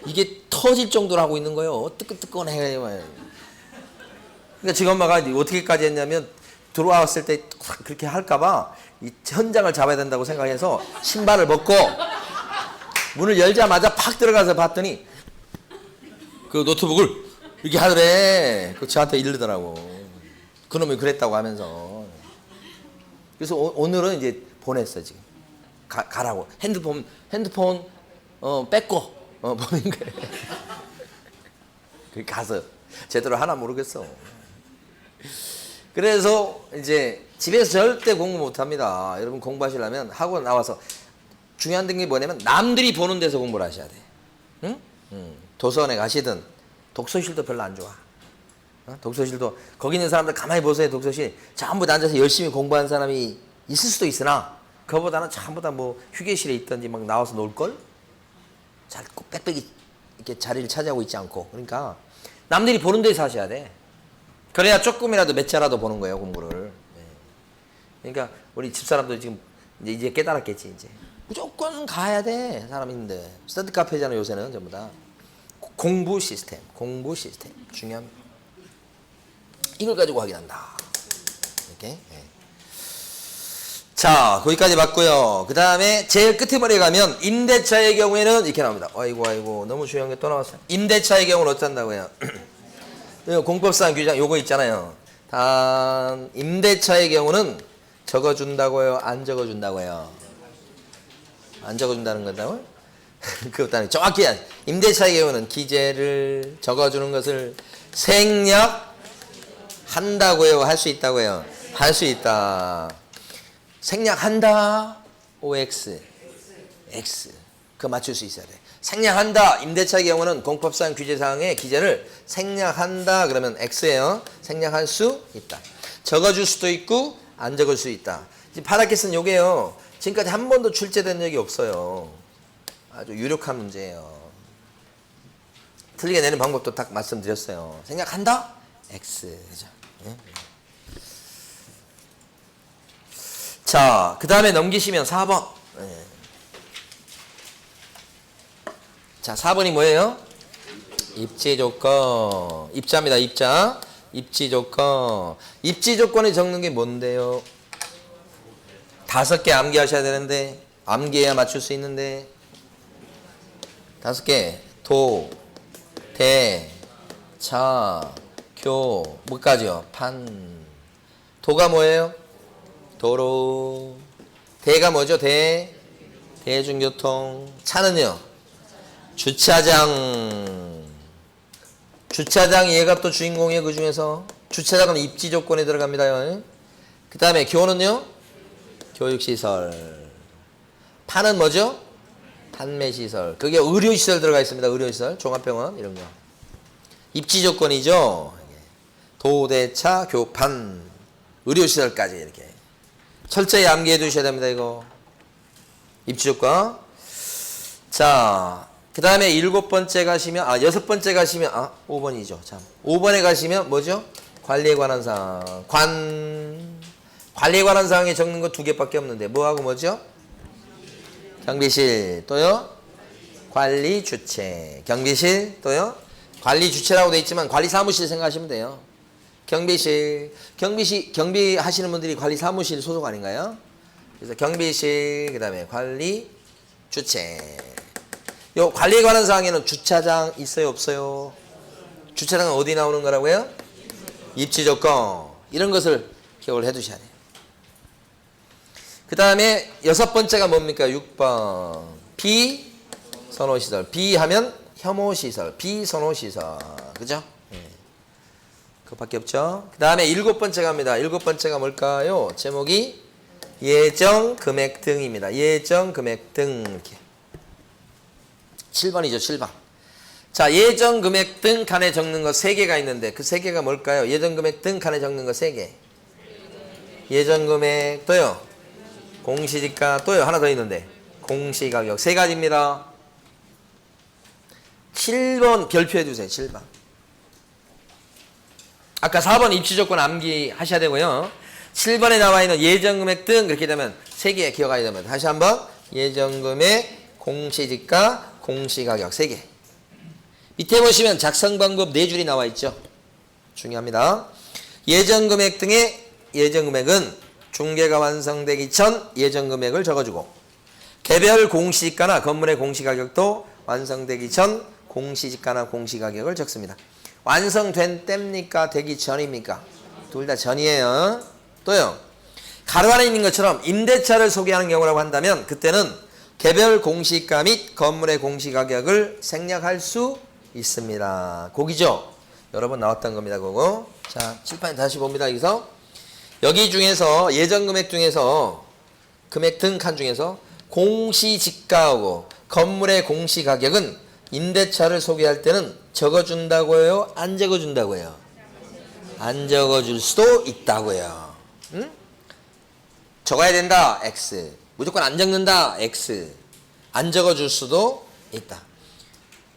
이게 터질 정도로 하고 있는 거예요. 뜨끈뜨끈해. 그러니까 지금 엄마가 어떻게까지 했냐면 들어왔을 때 그렇게 할까봐 이 현장을 잡아야 된다고 생각해서 신발을 벗고 문을 열자마자 팍 들어가서 봤더니 그 노트북을 이렇게 하더래. 그 저한테 이르더라고. 그놈이 그랬다고 하면서. 그래서 오늘은 이제 보냈어 지금. 가라고. 핸드폰 뺏고 보낸 거예요. 가서 제대로 하나 모르겠어. 그래서 이제 집에서 절대 공부 못합니다. 여러분 공부하시려면 학원 나와서 중요한 게 뭐냐면 남들이 보는 데서 공부를 하셔야 돼. 응? 도서관에 가시든 독서실도 별로 안 좋아. 독서실도 거기 있는 사람들 가만히 보세요. 독서실 전부 다 앉아서 열심히 공부하는 사람이 있을 수도 있으나 그거보다는 전부 다 뭐 휴게실에 있든지 막 나와서 놀걸? 잘 빽빽이 이렇게 자리를 차지하고 있지 않고. 그러니까 남들이 보는 데서 하셔야 돼. 그래야 조금이라도 몇 자라도 보는 거예요, 공부를. 그러니까 우리 집사람도 지금 이제 깨달았겠지, 이제. 무조건 가야 돼, 사람인데. 스터디 카페잖아, 요새는 전부 다. 공부 시스템 중요합니다. 이걸 가지고 확인한다. 이렇게. 자, 거기까지 봤고요. 그 다음에 제일 끝머리에 가면 임대차의 경우에는 이렇게 나옵니다. 아이고 너무 중요한 게 또 나왔어요. 임대차의 경우는 어쩐다고요? 공법상 규정 요거 있잖아요. 단 임대차의 경우는 적어준다고요? 안 적어준다고요? 안 적어준다는 거다고요? 그것도 아니고 정확히 임대차의 경우는 기재를 적어주는 것을 생략한다고요? 할 수 있다고요? 할 수 있다. 생략한다. OX. X. 그거 맞출 수 있어야 돼. 생략한다. 임대차의 경우는 공법상 규제사항의 기재를 생략한다. 그러면 X예요. 생략할 수 있다. 적어줄 수도 있고 안 적을 수 있다. 파라켓은 요게요. 지금까지 한 번도 출제된 적이 없어요. 아주 유력한 문제예요. 틀리게 내는 방법도 딱 말씀드렸어요. 생략한다? X. 그죠? 네? 자, 그 다음에 넘기시면 4번. 네. 자, 4번이 뭐예요? 입지 조건. 입자입니다, 입자. 입지 조건. 입지 조건에 적는 게 뭔데요? 5개 암기하셔야 되는데, 암기해야 맞출 수 있는데, 5개. 도, 대, 차, 교, 뭐까지요? 판. 도가 뭐예요? 도로. 대가 뭐죠? 대중교통. 차는요? 주차장. 주차장 얘가 또 주인공이에요. 그 중에서 주차장은 입지 조건에 들어갑니다. 그 다음에 교는요? 교육시설. 판은 뭐죠? 판매시설. 그게 의료시설 들어가 있습니다. 의료시설, 종합병원 이런 거. 입지 조건이죠. 도대차, 교판, 의료시설까지 이렇게 철저히 암기해 두셔야 됩니다. 이거 입지 조건. 자, 그 다음에 7번째 가시면 6번째 가시면 5번이죠. 참. 5번에 가시면 뭐죠? 관리에 관한 사항. 관리에 관한 사항에 적는 거 2개밖에 없는데 뭐하고 뭐죠? 경비실. 또요? 관리 주체. 경비실. 또요? 관리 주체라고 돼 있지만 관리 사무실 생각하시면 돼요. 경비실. 경비하시는 분들이 관리 사무실 소속 아닌가요? 그래서 경비실, 그 다음에 관리 주체. 요 관리에 관한 사항에는 주차장 있어요, 없어요? 주차장은 어디 나오는 거라고요? 입지 조건. 이런 것을 기억을 해 두셔야 돼요. 그 다음에 6번째가 뭡니까? 6번. 비선호시설. 비하면 혐오시설. 비선호시설. 그죠? 그것밖에 없죠. 그 다음에 7번째 갑니다. 7번째가 뭘까요? 제목이 예정 금액 등입니다. 예정 금액 등. 이렇게. 7번이죠. 7번. 자, 예정 금액 등 칸에 적는 거 3개가 있는데 그 3개가 뭘까요? 예정 금액 등 칸에 적는 거 3개. 예정 금액 또요. 공시지가 또요. 하나 더 있는데 공시가격. 3가지입니다. 7번 별표해 주세요. 7번. 아까 4번 입지조건 암기하셔야 되고요. 7번에 나와 있는 예정금액 등 그렇게 되면 3개 기억하셔야 됩니다. 다시 한번 예정금액, 공시지가, 공시가격 3개. 밑에 보시면 작성 방법 4줄이 나와 있죠. 중요합니다. 예정금액 등의 예정금액은 중개가 완성되기 전 예정금액을 적어주고 개별 공시지가나 건물의 공시가격도 완성되기 전 공시지가나 공시가격을 적습니다. 완성된 때입니까? 되기 전입니까? 둘 다 전이에요. 또요. 가로 안에 있는 것처럼 임대차를 소개하는 경우라고 한다면 그때는 개별 공시가 및 건물의 공시가격을 생략할 수 있습니다. 거기죠? 여러 번 나왔던 겁니다. 그거. 자, 칠판에 다시 봅니다. 여기서 여기 중에서 예정금액 중에서 금액 등 칸 중에서 공시지가하고 건물의 공시가격은 임대차를 소개할 때는 적어준다고요? 안 적어준다고요? 안 적어줄 수도 있다고요. 응? 적어야 된다. X. 무조건 안 적는다. X. 안 적어줄 수도 있다.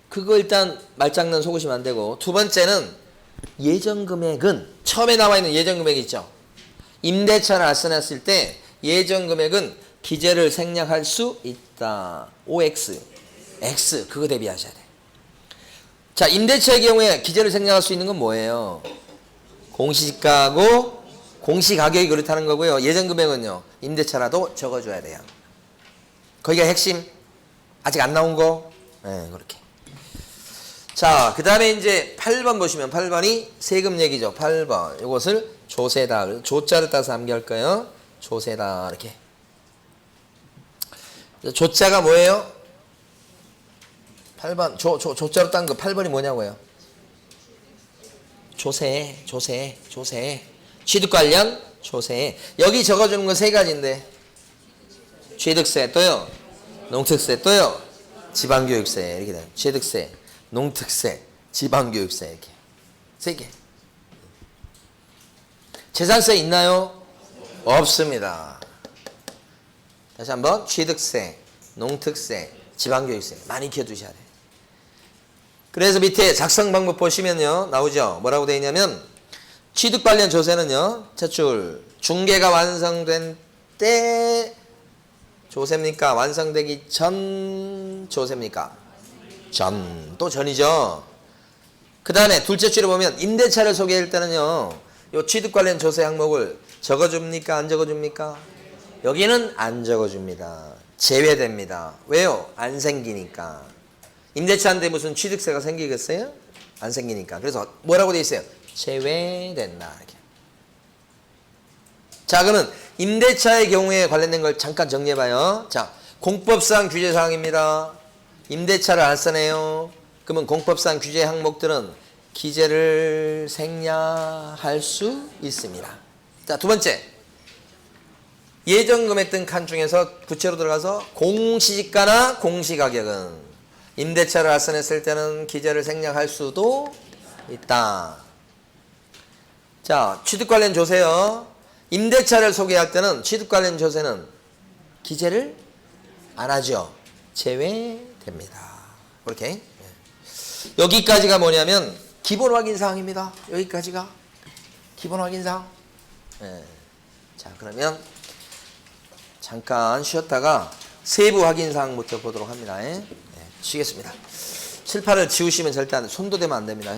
그거 일단 말장난 속으시면 안 되고, 두 번째는 예정금액은 처음에 나와 있는 예정금액 있죠. 임대차를 알선했을 때 예정금액은 기재를 생략할 수 있다. OX. X. 그거 대비하셔야 돼. 자, 임대차의 경우에 기재를 생략할 수 있는 건 뭐예요? 공시지가하고 공시가격이 그렇다는 거고요. 예정금액은요. 임대차라도 적어줘야 돼요. 거기가 핵심. 아직 안 나온 거. 네, 그렇게. 자, 그 다음에 이제 8번 보시면 8번이 세금 얘기죠. 8번. 이것을 조세다. 조자를 따서 암기할 거예요. 조세다 이렇게. 조자가 뭐예요? 8번 조자로 딴 거 8번이 뭐냐고요? 조세. 취득 관련 조세. 여기 적어주는 거 세 가지인데 취득세 또요, 농특세 또요, 지방교육세 이렇게 돼요. 취득세, 농특세, 지방교육세 이렇게 세 개. 재산세 있나요? 없습니다. 다시 한번 취득세, 농특세, 지방교육세 많이 기억두셔야 돼요. 그래서 밑에 작성 방법 보시면요 나오죠. 뭐라고 되어 있냐면 취득 관련 조세는요 첫 줄 중개가 완성된 때 조세입니까? 완성되기 전 조세입니까? 전. 또 전이죠. 그 다음에 둘째 줄에 보면 임대차를 소개할 때는요 요 취득 관련 조세 항목을 적어줍니까? 안 적어줍니까? 여기는 안 적어줍니다. 제외됩니다. 왜요? 안 생기니까. 임대차인데 무슨 취득세가 생기겠어요? 안 생기니까. 그래서 뭐라고 돼 있어요? 제외된다. 이렇게. 자, 그러면 임대차의 경우에 관련된 걸 잠깐 정리해봐요. 자, 공법상 규제사항입니다. 임대차를 안 쓰네요. 그러면 공법상 규제 항목들은 기재를 생략할 수 있습니다. 자, 두 번째. 예전 금액 등 칸 중에서 구체로 들어가서 공시지가나 공시가격은 임대차를 알선했을 때는 기재를 생략할 수도 있다. 자, 취득 관련 조세요. 임대차를 소개할 때는 취득 관련 조세는 기재를 안 하죠. 제외됩니다. 그렇게. 여기까지가 뭐냐면 기본 확인 사항입니다. 여기까지가 기본 확인 사항. 자, 그러면 잠깐 쉬었다가 세부 확인 사항부터 보도록 합니다. 쉬겠습니다. 칠판을 지우시면 절대 손도 대면 안 됩니다.